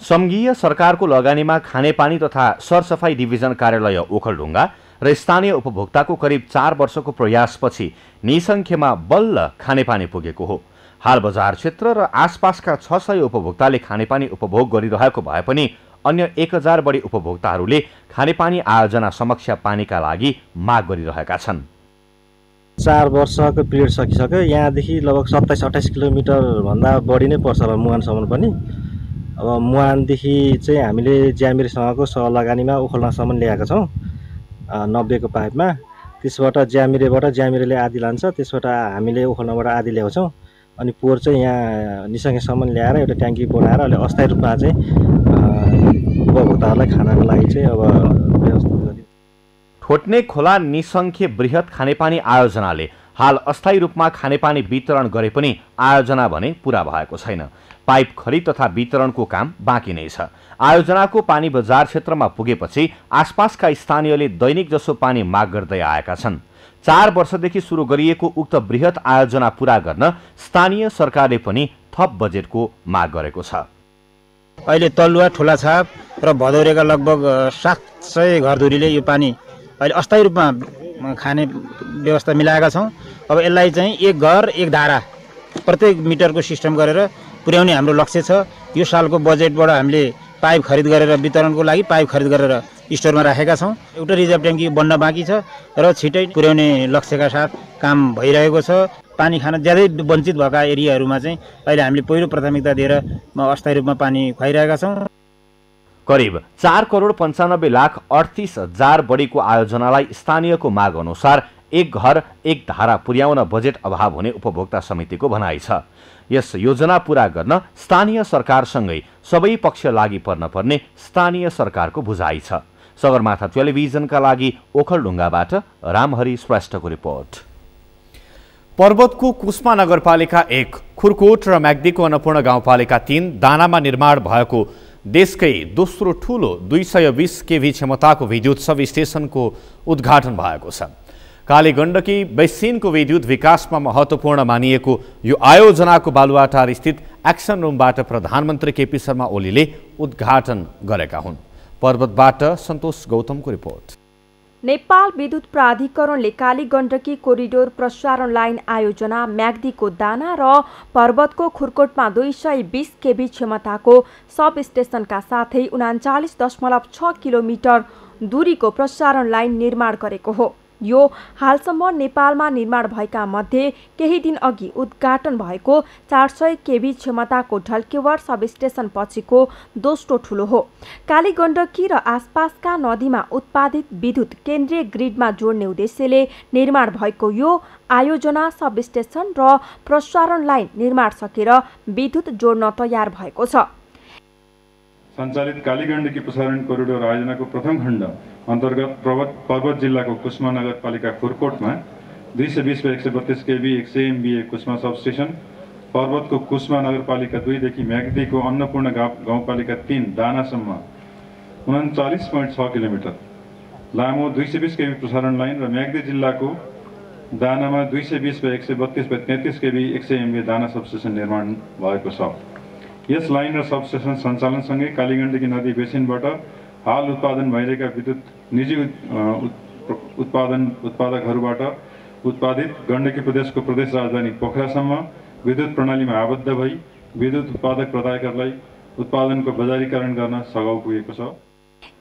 संघीय सरकारको लगानीमा खानेपानी तथा सरसफाई डिभिजन कार्यालय ओखलढुङ्गा र स्थानीय उपभोक्ताको करिब 4 वर्षको प्रयासपछि निसङ्ख्यमा बल्ल खानेपानी पुगेको हो। हाल बजार क्षेत्र र आसपासका 600 उपभोक्ताले खानेपानी उपभोग गरिरहेको भए पनि अन्य 1000 बढी उपभोक्ताहरूले खानेपानी आयोजना समक्ष पानीका लागि माग गरिरहेका छन्। 4 वर्षको पिरियड सकिसक्यो। यहाँदेखि लगभग 27-28 किलोमिटर भन्दा बढी नै पर्छ होला मुहानसम्म पनि। अब मुहानदेखि चाहिँ हामीले ज्यामिरेसँगको सहलगानीमा ओखलढुङ्गासम्म ल्याएका छौँ 90 को पाइपमा। त्यसबाट ज्यामिरेले आधी लान्छ, त्यसबाट हामीले ओखलबाट आधी ल्याउँछौँ। अनि पोहोर चाहिँ यहाँ निसङ्गेसम्म ल्याएर एउटा ट्याङ्की बनाएर अहिले अस्थायी रूपमा चाहिँ उपभोक्ताहरूलाई खानाको लागि चाहिँ अब व्यवस्था गरियो। ठोट्ने खोला निसङ्ख्य बृहत खानेपानी आयोजनाले हाल अस्थायी रूपमा खानेपानी वितरण गरे पनि आयोजना भने पूरा भएको छैन। पाइप खरिद तथा वितरणको काम बाँकी नै छ। आयोजनाको पानी बजार क्षेत्रमा पुगेपछि आसपासका स्थानीयले दैनिक जसो पानी माग गर्दै आएका छन्। 4 वर्षदेखि सुरु गरिएको उक्त बृहत आयोजना पूरा गर्न स्थानीय सरकारले पनि थप बजेटको माग गरेको छ। अहिले तलुवा ठुलाछाप र भदौरेका लगभग 700 घरधुरीले यो पानी अहिले अस्थायी रूपमा खाने व्यवस्था मिलाएका छौँ। अब यसलाई चाहिँ एक घर एक धारा प्रत्येक मिटरको सिस्टम गरेर पुर्याउने हाम्रो लक्ष्य छ। यो सालको बजेटबाट हामीले पाइप खरिद गरेर वितरणको लागि पाइप खरिद गरेर स्टोरमा राखेका छौँ। एउटा रिजर्भ ट्याङ्की बन्न बाँकी छ र छिटै पुर्याउने लक्ष्यका साथ काम भइरहेको छ। पानी खान ज्यादै वञ्चित भएका एरियाहरूमा चाहिँ अहिले हामीले पहिलो प्राथमिकता दिएर अस्थायी रूपमा पानी खुवाइरहेका छौँ। करिब 4,95,38,00,000 बढीको आयोजनालाई स्थानीयको माग अनुसार एक घर एक धारा पुर्याउन बजेट अभाव हुने उपभोक्ता समितिको भनाइ छ। यस योजना पूरा गर्न स्थानीय सरकारसँगै सबै पक्ष लागि पर्न पर्ने स्थानीय सरकारको बुझाइ छ। सगरमाथा टेलिभिजनका लागि ओखलढुङ्गाबाट रामहरि श्रेष्ठको रिपोर्ट। पर्वतको कुस्मा नगरपालिका 1, खुरकोट र म्याग्दीको अन्नपूर्ण गाउँपालिका 3 दानामा निर्माण भएको देशकै दोस्रो ठूलो 220 केभी क्षमताको विद्युत सब स्टेशनको उद्घाटन भएको छ। कालीगण्डकी बेसिनको विद्युत विकासमा महत्त्वपूर्ण मानिएको यो आयोजनाको बालुवाटार स्थित एक्सन रुमबाट प्रधानमन्त्री केपी शर्मा ओलीले उद्घाटन गरेका हुन्। पर्वतबाट सन्तोष गौतमको रिपोर्ट। नेपाल विद्युत प्राधिकरणले कालीगण्डकी कोरिडोर प्रसारण लाइन आयोजना म्याग्दीको दाना र पर्वतको खुरकोटमा 220 केभी क्षमताको सब स्टेशनका साथै 39.6 किलोमिटर दूरीको प्रसारण लाइन निर्माण गरेको हो। यो हालसम्म नेपालमा निर्माण भएका मध्ये केही दिन अघि उद्घाटन भएको 400 केभी क्षमताको ढल्केवर सब स्टेशन पछिको दोस्रो ठूलो हो। कालीगण्डकी र आसपासका नदीमा उत्पादित विद्युत केन्द्रीय ग्रिडमा जोड्ने उद्देश्यले निर्माण भएको यो आयोजना सब स्टेशन र प्रसारण लाइन निर्माण सकेर विद्युत जोड्न तयार भएको छ। सञ्चालित कालीगण्डकी प्रसारण कोरिडोर आयोजनाको प्रथम खण्ड अन्तर्गत पर्वत जिल्लाको कुस्मा नगरपालिका खुरकोटमा 220/132 केभी 100 MVA कुस्मा सबस्टेसन, पर्वतको कुस्मा नगरपालिका 2 देखि म्याग्दीको अन्नपूर्ण गाउँपालिका 3 दानासम्म 39.6 किलोमिटर लामो 220 केभी प्रसारण लाइन र म्याग्दी जिल्लाको दानामा 220/132/33 केभी 100 MVA दाना सबस्टेसन निर्माण भएको छ। यस लाइन र सबस्टेसन सञ्चालनसँगै कालीगण्डकी नदी बेसिनबाट हाल उत्पादन भइरहेका विद्युत निजी उत्पादकहरूबाट उत्पादित गण्डकी प्रदेशको प्रदेश राजधानी पोखरासम्म विद्युत प्रणालीमा आबद्ध भई विद्युत उत्पादक प्रदायकहरूलाई उत्पादनको बजारीकरण गर्न सघाउ पुगेको छ।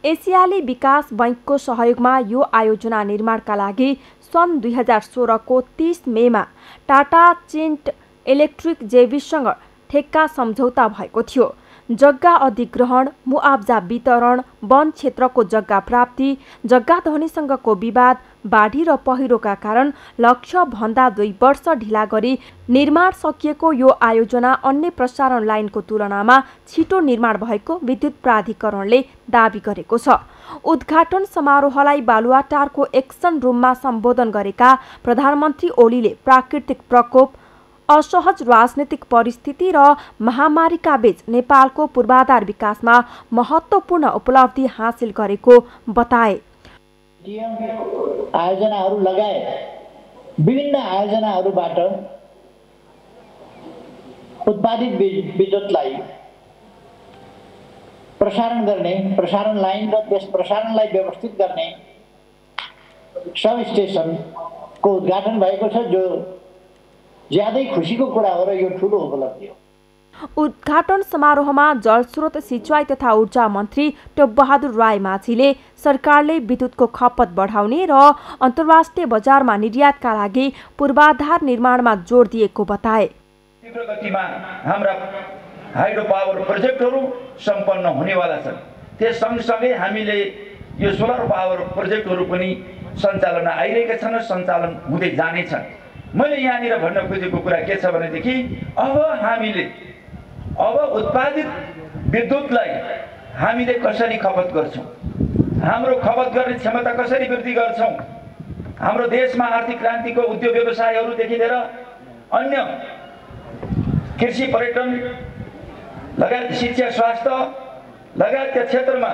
एसियाली विकास बैंकको सहयोगमा यो आयोजना निर्माणका लागि सन् 2016 को 30 मेमा टाटा चिन्ट इलेक्ट्रिक जेबीसँग ठेक्का सम्झौता भएको थियो। जग्गा अधिग्रहण, मुआब्जा वितरण, वन क्षेत्रको जग्गा प्राप्ति, जग्गा धनीसँगको विवाद, बाढी र पहिरोका कारण लक्ष्य भन्दा 2 वर्ष ढिला गरी निर्माण सकिएको यो आयोजना अन्य प्रसारण लाइनको तुलनामा छिटो निर्माण भएको विद्युत प्राधिकरणले दाबी गरेको छ। उद्घाटन समारोहलाई बालुवाटारको एक्सन रुममा सम्बोधन गरेका प्रधानमन्त्री ओलीले प्राकृतिक प्रकोप, असहज राजनीतिक परिस्थिति र महामारीका बीच नेपालको पूर्वाधार विकासमा महत्त्वपूर्ण उपलब्धि हासिल गरेको बताए। आयोजनाहरू लगायत विभिन्न आयोजनाहरूबाट उत्पादित विद्युतलाई प्रसारण गर्ने, प्रसारण लाइन र त्यस प्रसारणलाई व्यवस्थित गर्ने सब स्टेशनको उद्घाटन भएको छ, जो ज्यादै खुसीको कुरा हो र यो ठूलो उपलब्धि हो। उद्घाटन समारोहमा जलस्रोत, सिंचाई तथा ऊर्जा मन्त्री टोपबहादुर राय माझीले सरकारले विद्युतको खपत बढाउने र अन्तर्राष्ट्रिय बजारमा निर्यातका लागि पूर्वाधार निर्माणमा जोड दिएको बताए। तीव्र गतिमा हाम्रा हाइड्रो पावर प्रोजेक्टहरू सम्पन्न हुनेवाला छन्। त्यस सँगसँगै हामीले यो सोलर पावर प्रोजेक्टहरू पनि सञ्चालनमा आइरहेका छन् र सञ्चालन हुँदै जानेछन्। मैले यहाँनिर भन्न खोजेको कुरा के छ भनेदेखि अब हामीले उत्पादित विद्युतलाई हामीले कसरी खपत गर्छौँ, हाम्रो खपत गर्ने क्षमता कसरी वृद्धि गर्छौँ, हाम्रो देशमा आर्थिक क्रान्तिको उद्योग व्यवसायहरूदेखि लिएर अन्य कृषि पर्यटन लगायत शिक्षा स्वास्थ्य लगायतका क्षेत्रमा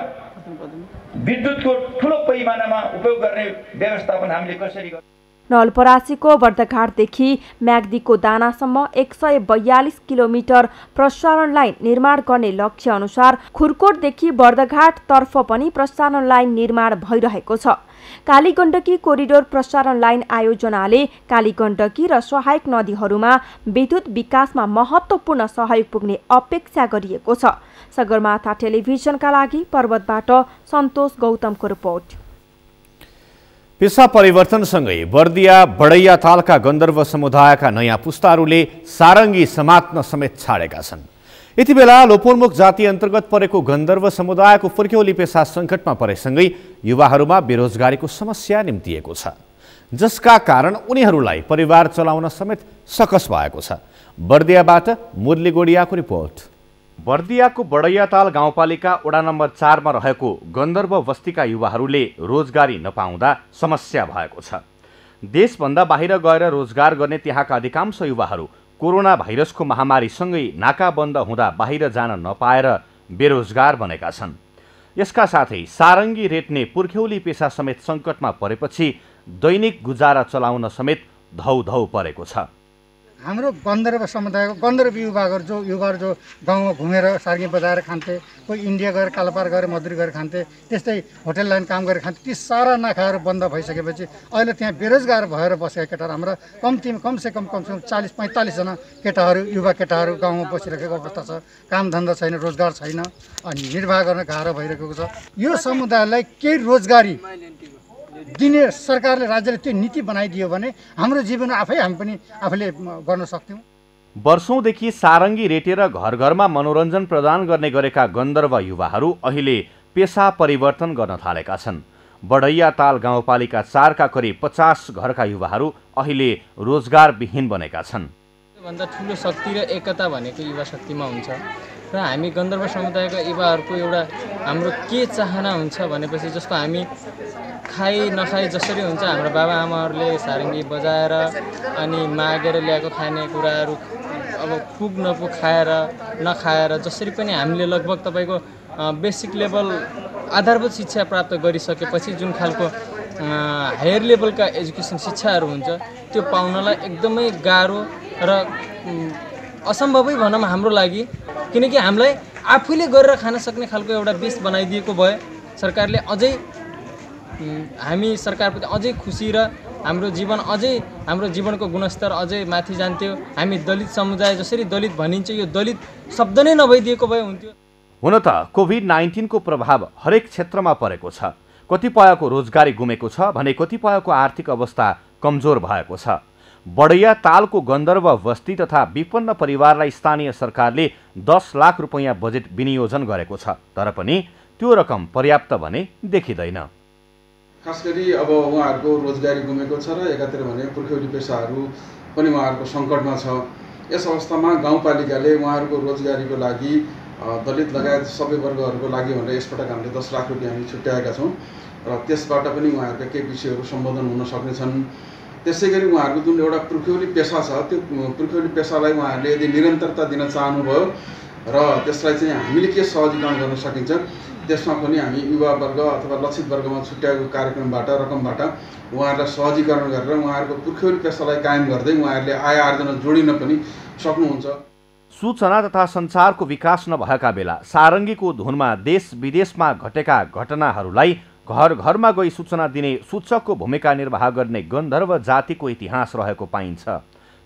विद्युतको ठुलो पैमानामा उपयोग गर्ने व्यवस्थापन हामीले कसरी गर्छौँ। नवलपरासीको बर्दघाटदेखि म्याग्दीको दानासम्म 142 किलोमिटर प्रसारण लाइन निर्माण गर्ने लक्ष्य अनुसार खुरकोटदेखि बर्दघाटतर्फ पनि प्रसारण लाइन निर्माण भइरहेको छ। कालीगण्डकी कोरिडोर प्रसारण लाइन आयोजनाले कालीगण्डकी र सहायक नदीहरूमा विद्युत विकासमा महत्त्वपूर्ण सहयोग पुग्ने अपेक्षा गरिएको छ। सगरमाथा टेलिभिजनका लागि पर्वतबाट सन्तोष गौतमको रिपोर्ट। पेसा परिवर्तनसँगै बर्दिया बडैया तालका गन्धर्व समुदायका नयाँ पुस्ताहरूले सारङ्गी समात्न समेत छाडेका छन्। यति बेला लोपोन्मुख जाति अन्तर्गत परेको गन्धर्व समुदायको पुर्ख्यौली पेसा सङ्कटमा परेसँगै युवाहरूमा बेरोजगारीको समस्या निम्तिएको छ, जसका कारण उनीहरूलाई परिवार चलाउन समेत सकस भएको छ। बर्दियाबाट मुरली गोडियाको रिपोर्ट। बर्दियाको बडैयाताल गाउँपालिका वडा नम्बर 4 मा रहेको गन्धर्व बस्तीका युवाहरूले रोजगारी नपाउँदा समस्या भएको छ। देशभन्दा बाहिर गएर रोजगार गर्ने त्यहाँका अधिकांश युवाहरू कोरोना भाइरसको महामारीसँगै नाकाबन्द हुँदा बाहिर जान नपाएर बेरोजगार बनेका छन्। यसका साथै सारङ्गी रेट्ने पुर्ख्यौली पेसा समेत सङ्कटमा परेपछि दैनिक गुजारा चलाउन समेत धौधौ परेको छ। हाम्रो गन्धर्व समुदायको गन्धर्व युवाहरू जो गाउँमा घुमेर सार्गी बजाएर खान्थे, कोही इन्डिया गएर कालोपार गएर मजदुरी गरेर खान्थे, त्यस्तै होटल लाइन काम गरेर खान्थे। ती सारा नाखाहरू बन्द भइसकेपछि अहिले त्यहाँ बेरोजगार भएर बसेका केटाहरू हाम्रा कमसेकम 40-45 जना केटाहरू युवा केटाहरू गाउँमा बसिरहेको अवस्था छ। कामधन्दा छैन, रोजगार छैन, अनि निर्वाह गर्न गाह्रो भइरहेको छ। यो समुदायलाई केही रोजगारी दिने सरकारले राज्यले त्यो नीति बनाइदियो भने हाम्रो जीवन हामी पनि आफूले गर्न सक्थ्यौँ। वर्षौंदेखि सारङ्गी रेटेर घर घरमा मनोरञ्जन प्रदान गर्ने गरेका गन्धर्व युवाहरू अहिले पेसा परिवर्तन गर्न थालेका छन्। बडैयाताल गाउँपालिका 4 का करिब 50 घरका युवाहरू अहिले रोजगारविहीन बनेका छन्। भन्दा ठुलो शक्ति र एकता भनेको युवा शक्तिमा हुन्छ र हामी गन्धर्व समुदायका युवाहरूको एउटा हाम्रो के चाहना हुन्छ भनेपछि जस्तो हामी खाइ नखाइ जसरी हुन्छ हाम्रो बाबाआमाहरूले सारङ्गी बजाएर अनि मागेर ल्याएको खाने कुराहरू अब पुग नपुग खाएर नखाएर जसरी पनि हामीले लगभग तपाईँको बेसिक लेभल आधारभूत शिक्षा प्राप्त गरिसकेपछि जुन खालको हायर लेभलका एजुकेसन शिक्षाहरू हुन्छ त्यो पाउनलाई एकदमै गाह्रो र असम्भवै भनौँ हाम्रो लागि, किनकि हामीलाई आफूले गरेर खान सक्ने खालको एउटा बेस बनाइदिएको भए सरकारले अझै हामी सरकारप्रति अझै खुसी र हाम्रो जीवनको गुणस्तर अझै माथि जान्थ्यो। हामी दलित समुदाय जसरी दलित भनिन्छ यो दलित शब्द नै नभइदिएको भए हुन्थ्यो। हुन त कोभिड-19 को प्रभाव हरेक क्षेत्रमा परेको छ। कतिपयको रोजगारी गुमेको छ भने कतिपयको आर्थिक अवस्था कमजोर भएको छ। बडैयातालको गन्धर्व बस्ती तथा विपन्न परिवारलाई स्थानीय सरकारले 10 लाख रुपैयाँ बजेट विनियोजन गरेको छ, तर पनि त्यो रकम पर्याप्त भने देखिँदैन। खास गरी अब उहाँहरूको रोजगारी गुमेको छ र एकातिर भने पुर्ख्यौली पेसाहरू पनि उहाँहरूको सङ्कटमा छ। यस अवस्थामा गाउँपालिकाले उहाँहरूको रोजगारीको लागि दलित लगायत सबै वर्गहरूको लागि भनेर यसपटक हामीले 10 लाख रुपियाँ हामी छुट्याएका छौँ र त्यसबाट पनि उहाँहरूका केही विषयहरू सम्बोधन हुन सक्नेछन्। त्यसै गरी उहाँहरूको जुन एउटा पुर्ख्यौली पेसा छ त्यो पुर्ख्यौली पेसालाई उहाँहरूले यदि निरन्तरता दिन चाहनुभयो र त्यसलाई चाहिँ हामीले के सहजीकरण गर्न सकिन्छ त्यसमा पनि हामी युवा वर्ग अथवा लक्षित वर्गमा छुट्याएको कार्यक्रमबाट रकमबाट उहाँहरूलाई सहजीकरण गरेर उहाँहरूको पुर्ख्यौली पेसालाई कायम गर्दै उहाँहरूले आय आर्जन जोडिन पनि सक्नुहुन्छ। सूचना तथा सञ्चारको विकास नभएका बेला सारङ्गीको धुनमा देश विदेशमा घटेका घटनाहरूलाई घर घरमा गई सूचना दिने सूचकको भूमिका निर्वाह गर्ने गन्धर्व जातिको इतिहास रहेको पाइन्छ।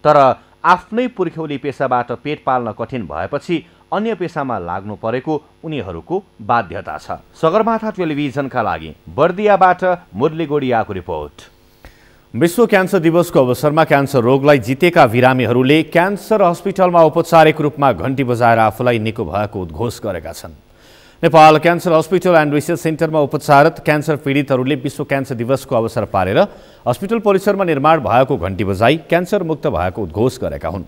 तर आफ्नै पुर्ख्यौली पेसाबाट पेट पाल्न कठिन भएपछि अन्य पेसामा लाग्नु परेको उनीहरूको बाध्यता छ। सगरमाथा टेलिभिजनका लागि बर्दियाबाट मुरली गोडियाको रिपोर्ट। विश्व क्यान्सर दिवसको अवसरमा क्यान्सर रोगलाई जितेका बिरामीहरूले क्यान्सर अस्पतालमा औपचारिक रूपमा घण्टी बजाएर आफूलाई निको भएको उद्घोष गरेका छन्। Nepal cancer hospital and research सेन्टरमा उपचाररत क्यान्सर पीडितहरूले विश्व क्यान्सर दिवसको अवसर पारेर हस्पिटल परिसरमा निर्माण भएको घण्टी बजाई क्यान्सर मुक्त भएको उद्घोष गरेका हुन्।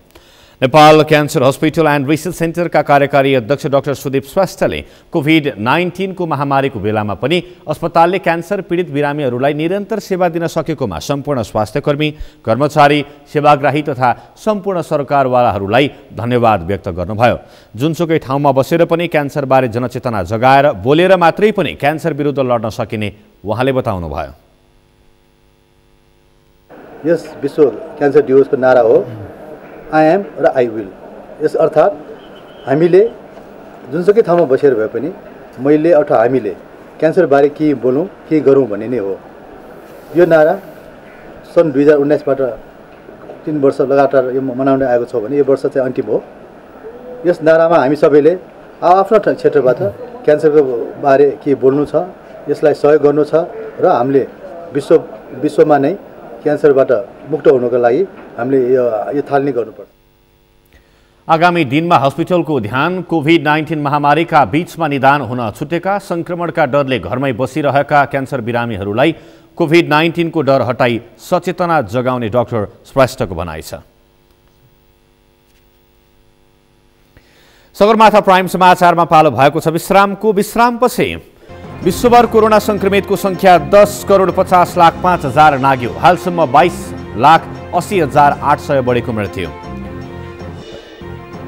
Nepal cancer hospital and research सेन्टरका कार्यकारी अध्यक्ष डाक्टर सुदीप श्रेष्ठले कोभिड-19 को महामारीको बेलामा पनि अस्पतालले क्यान्सर पीडित बिरामीहरूलाई निरन्तर सेवा दिन सकेकोमा सम्पूर्ण स्वास्थ्यकर्मी, कर्मचारी, सेवाग्राही तथा सम्पूर्ण सरकारवालाहरूलाई धन्यवाद व्यक्त गर्नुभयो। जुनसुकै ठाउँमा बसेर पनि क्यान्सरबारे जनचेतना जगाएर बोलेर मात्रै पनि क्यान्सर विरुद्ध लड्न सकिने उहाँले बताउनुभयो। यस विश्व क्यान्सर दिवसको नारा हो आई एम र आई विल। यस अर्थात् हामीले जुनसुकै ठाउँमा बसेर भए पनि मैले अथवा हामीले क्यान्सरबारे के बोलौँ के गरौँ भन्ने नै हो। यो नारा सन् 2019बाट 3 वर्ष लगातार यो मनाउँदै आएको छ भने यो वर्ष चाहिँ अन्तिम हो। यस नारामा हामी सबैले आफ्नो क्षेत्रबाट क्यान्सरको बारे के बोल्नु छ, यसलाई सहयोग गर्नु छ र हामीले विश्वमा नै क्यान्सरबाट मुक्त हुनको लागि हामीले यो थालनी गर्नुपर्छ। आगामी दिनमा हस्पिटलको ध्यान कोभिड-19 महामारीका बीचमा निदान हुन छुटेका संक्रमणका डरले घरमै बसिरहेका क्यान्सर बिरामीहरूलाई कोभिड-19 को डर हटाई सचेतना जगाउने डाक्टर श्रेष्ठको भनाइ छ। सगरमाथा प्राइम समाचारमा पालो भएको छ विश्रामको विश्रामपछि। विश्वभर कोरोना संक्रमितको संख्या 10,50,05,000 नाग्यो। हालसम्म 22,80,800 बढेको मृत्यु।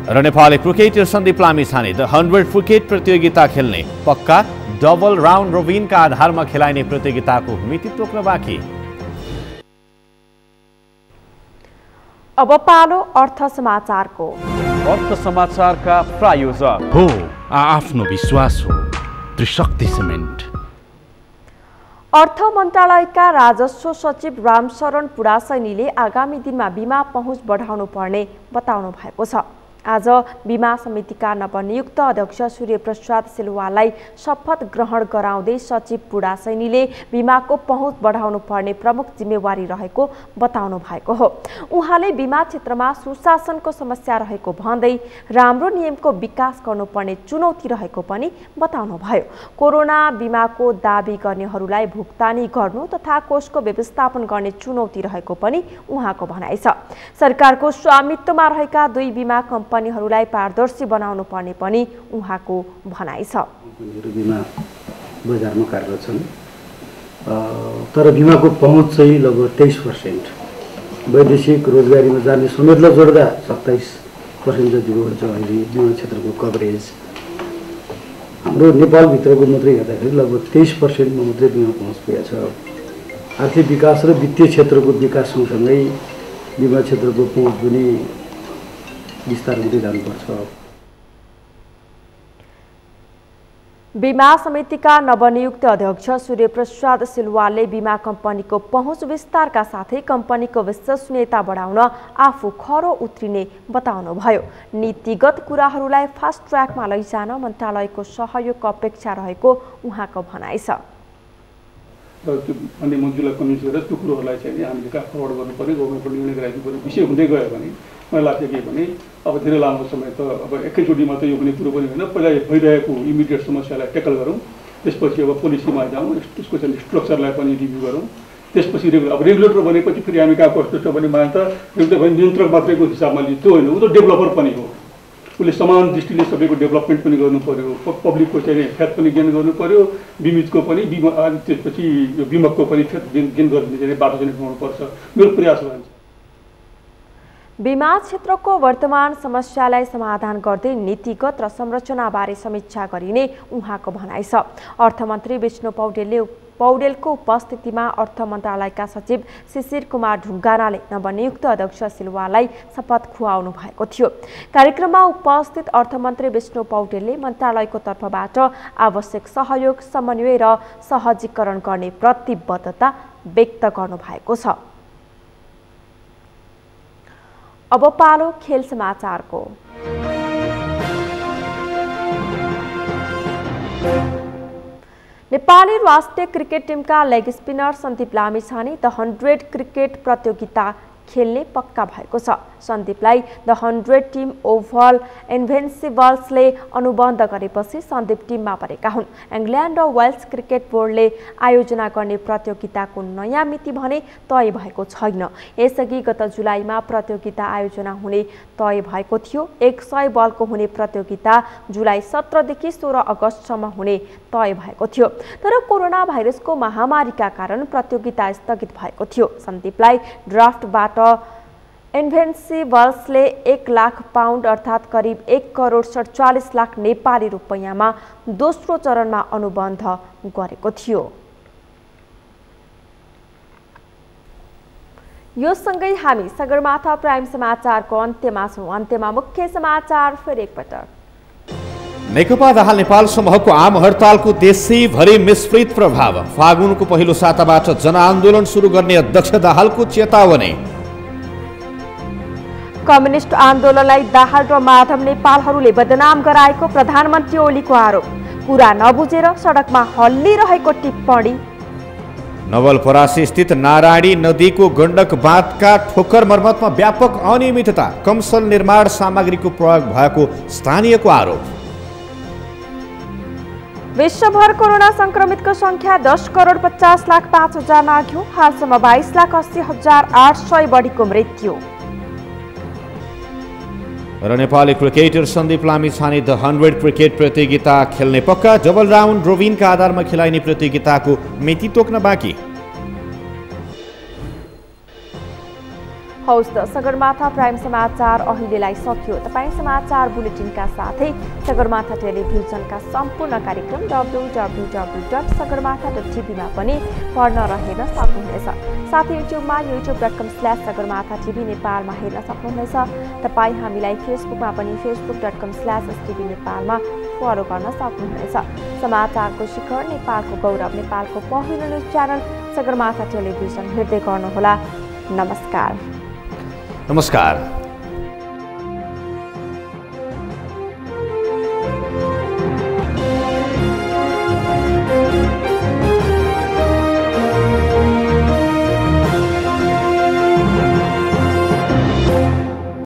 र Nepali cricketer Sandeep Lamichhane the 100 cricket प्रतियोगिता खेल्ने पक्का डबल राउन्ड रोबिनका आधारमा खेलाइने प्रतियोगिताको मिति तोक्न बाँकी। अब पालो अर्थ समाचारको। अर्थ समाचारका प्रायोजक हो आफ्नो विश्वास हो त्रिशक्ति सिमेन्ट। अर्थ मन्त्रालयका राजस्व सचिव रामशरण पुडासैनीले आगामी दिनमा बीमा पहुँच बढाउनु पर्ने बताउनु भएको छ। आज बीमा समितिका नवनियुक्त अध्यक्ष सूर्यप्रसाद सिलवालाई शपथ ग्रहण गराउँदै सचिव पुडासैनीले बीमाको पहुँच बढाउनु पर्ने प्रमुख जिम्मेवारी रहेको बताउनु भएको हो। उहाँले बीमा क्षेत्रमा सुशासनको समस्या रहेको भन्दै राम्रो नियमको विकास गर्नुपर्ने चुनौती रहेको पनि बताउनुभयो। कोरोना बीमाको दाबी गर्नेहरूलाई भुक्तानी गर्नु तथा कोषको व्यवस्थापन गर्ने चुनौती रहेको पनि उहाँको भनाइ छ। सरकारको स्वामित्वमा रहेका 2 बीमा कम्पनीहरूलाई पारदर्शी बनाउनु पर्ने पनि उहाँको भनाइ छ। बीमा बजारमा कार्यरत छन् तर बीमाको पहुँच चाहिँ लगभग 23%, वैदेशिक रोजगारीमा जाने समेतलाई जोड्दा 27% जतिको हुन्छ अहिले बीमा क्षेत्रको कभरेज। हाम्रो नेपालभित्रको मात्रै हेर्दाखेरि लगभग 23%मा मात्रै बीमा पहुँच पुगेको छ। आर्थिक विकास र वित्तीय क्षेत्रको विकास सँगसँगै बीमा क्षेत्रको पहुँच पनि विस्तार हुँदै जानुपर्छ। बीमा समितिका नवनियुक्त अध्यक्ष सूर्यप्रसाद सिलवालले बीमा कम्पनीको पहुँच विस्तारका साथै कम्पनीको विश्वसनीयता बढाउन आफू खरो उत्रिने बताउनुभयो। नीतिगत कुराहरूलाई फास्ट ट्र्याकमा लैजान मन्त्रालयको सहयोग अपेक्षा रहेको उहाँको भनाइ छ। अन्य मन्त्रीलाई कन्भिन्स गरेर त्यो कुरोहरूलाई चाहिँ हामीले कहाँ फरवर्ड गर्नु पर्यो, गभर्मेन्टको निर्णय गराइदिनु पर्यो। विषय हुँदै गयो भने मलाई लाग्छ के भने अब धेरै लामो समय त अब एकैचोटि मात्रै यो कुनै कुरो पनि होइन। पहिला भइरहेको इमिडिएट समस्यालाई ट्याकल गरौँ, त्यसपछि अब पोलिसीमा जाउँ, त्यसको चाहिँ स्ट्रक्चरलाई पनि रिभ्यू गरौँ, त्यसपछि अब रेगुलेटर बनेपछि फेरि हामी कहाँ कस्तो छ भने मान त रेगुलेटर भने नियन्त्रक मात्रैको हिसाबमा त्यो होइन, ऊ त डेभलपर पनि हो। उसले समान दृष्टिले सबैको डेभलपमेन्ट पनि गर्नु पर्यो, पब्लिकको चाहिँ ख्यात पनि गेन गर्नु पर्यो, बिमितको पनि बिमा त्यसपछि यो बिमकको पनि ख्यात गेन गर्ने चाहिँ बाटो चाहिँ बनाउनुपर्छ। मेरो प्रयास रहन्छ। बीमा क्षेत्रको वर्तमान समस्यालाई समाधान गर्दै नीतिगत र संरचनाबारे समीक्षा गरिने उहाँको भनाइ छ। अर्थमन्त्री विष्णु पौडेलको उपस्थितिमा अर्थ मन्त्रालयका सचिव शिशिर कुमार ढुङ्गानाले नवनियुक्त अध्यक्ष सिलवालाई शपथ खुवाउनु भएको थियो। कार्यक्रममा उपस्थित अर्थमन्त्री विष्णु पौडेलले मन्त्रालयको तर्फबाट आवश्यक सहयोग, समन्वय र सहजीकरण गर्ने प्रतिबद्धता व्यक्त गर्नु भएको छ। अब पालो खेल समाचारको। नेपाली राष्ट्रिय क्रिकेट टिमका leg spinner Sandeep Lamichhane the 100 cricket प्रतियोगिता खेल्ने पक्का भएको छ। सन्दीपलाई द 100 टिम ओभल इन्भिन्सिबल्सले अनुबन्ध गरेपछि सन्दीप टिममा परेका हुन्। इङ्ल्यान्ड र वेल्स क्रिकेट बोर्डले आयोजना गर्ने प्रतियोगिताको नयाँ मिति भने तय भएको छैन। यसअघि गत जुलाईमा प्रतियोगिता आयोजना हुने तय भएको थियो। 100 बलको हुने प्रतियोगिता जुलाई 17 देखि 16 अगस्तसम्म हुने तय भएको थियो। तर कोरोना भाइरसको महामारीका कारण प्रतियोगिता स्थगित भएको थियो। सन्दीपलाई ड्राफ्टबाट इन्भिन्सिबल्सले 1 लाख पाउन्ड अर्थात् करिब 1 करोड 47 लाख नेपाली रुपैयाँमा दोस्रो चरणमा अनुबन्ध गरेको थियो। यो सँगै हामी सगरमाथा प्राइम समाचारको अन्त्यमा छौँ। अन्त्यमा मुख्य समाचार फेरि एकपटक। नेकपा दाहाल नेपाल समूहको आम हडतालको देशैभरि मिश्रित प्रभाव। फागुनको पहिलो साताबाट जनआन्दोलन सुरु गर्ने अध्यक्ष दाहालको चेतावनी। कम्युनिस्ट आन्दोलनलाई दाहाल र माधव नेपालहरूले बदनाम गराएको प्रधानमन्त्री ओलीको आरोप। कुरा नबुझेर सडकमा हल्लिरहेको टिप्पणी। नवलपरासी स्थित नारायणी नदीको गण्डक बाँधका ठोक्कर मर्मतमा व्यापक अनियमितता। कमसल निर्माण सामग्रीको प्रयोग भएको स्थानीयको आरोप। विश्वभर कोरोना संक्रमितको संख्या 10 करोड 50 लाख 5 हजार नाग्यो। हालसम्म 22 लाख 80 हजार 800 बढीको मृत्यु। र Nepali cricketer Sandeep Lamichhane the 100 cricket प्रतियोगिता खेल्ने पक्का। डबल राउन्ड रोबिनका आधारमा खेलाइने प्रतियोगिताको मिति तोक्न बाँकी। हौस् त सगरमाथा प्राइम समाचार अहिलेलाई सकियो। तपाईँ समाचार बुलेटिनका साथै सगरमाथा टेलिभिजनका सम्पूर्ण कार्यक्रम www.sagarmatha.tv मा पनि पढ्न र हेर्न सक्नुहुनेछ। साथै युट्युबमा youtube.com/sagarmathatv नेपालमा हेर्न सक्नुहुनेछ। तपाईँ हामीलाई फेसबुकमा पनि facebook.com/stv नेपालमा फलो गर्न सक्नुहुनेछ। समाचारको शिखर नेपालको गौरव नेपालको पहिलो न्युज च्यानल सगरमाथा टेलिभिजन हेर्दै गर्नुहोला। नमस्कार।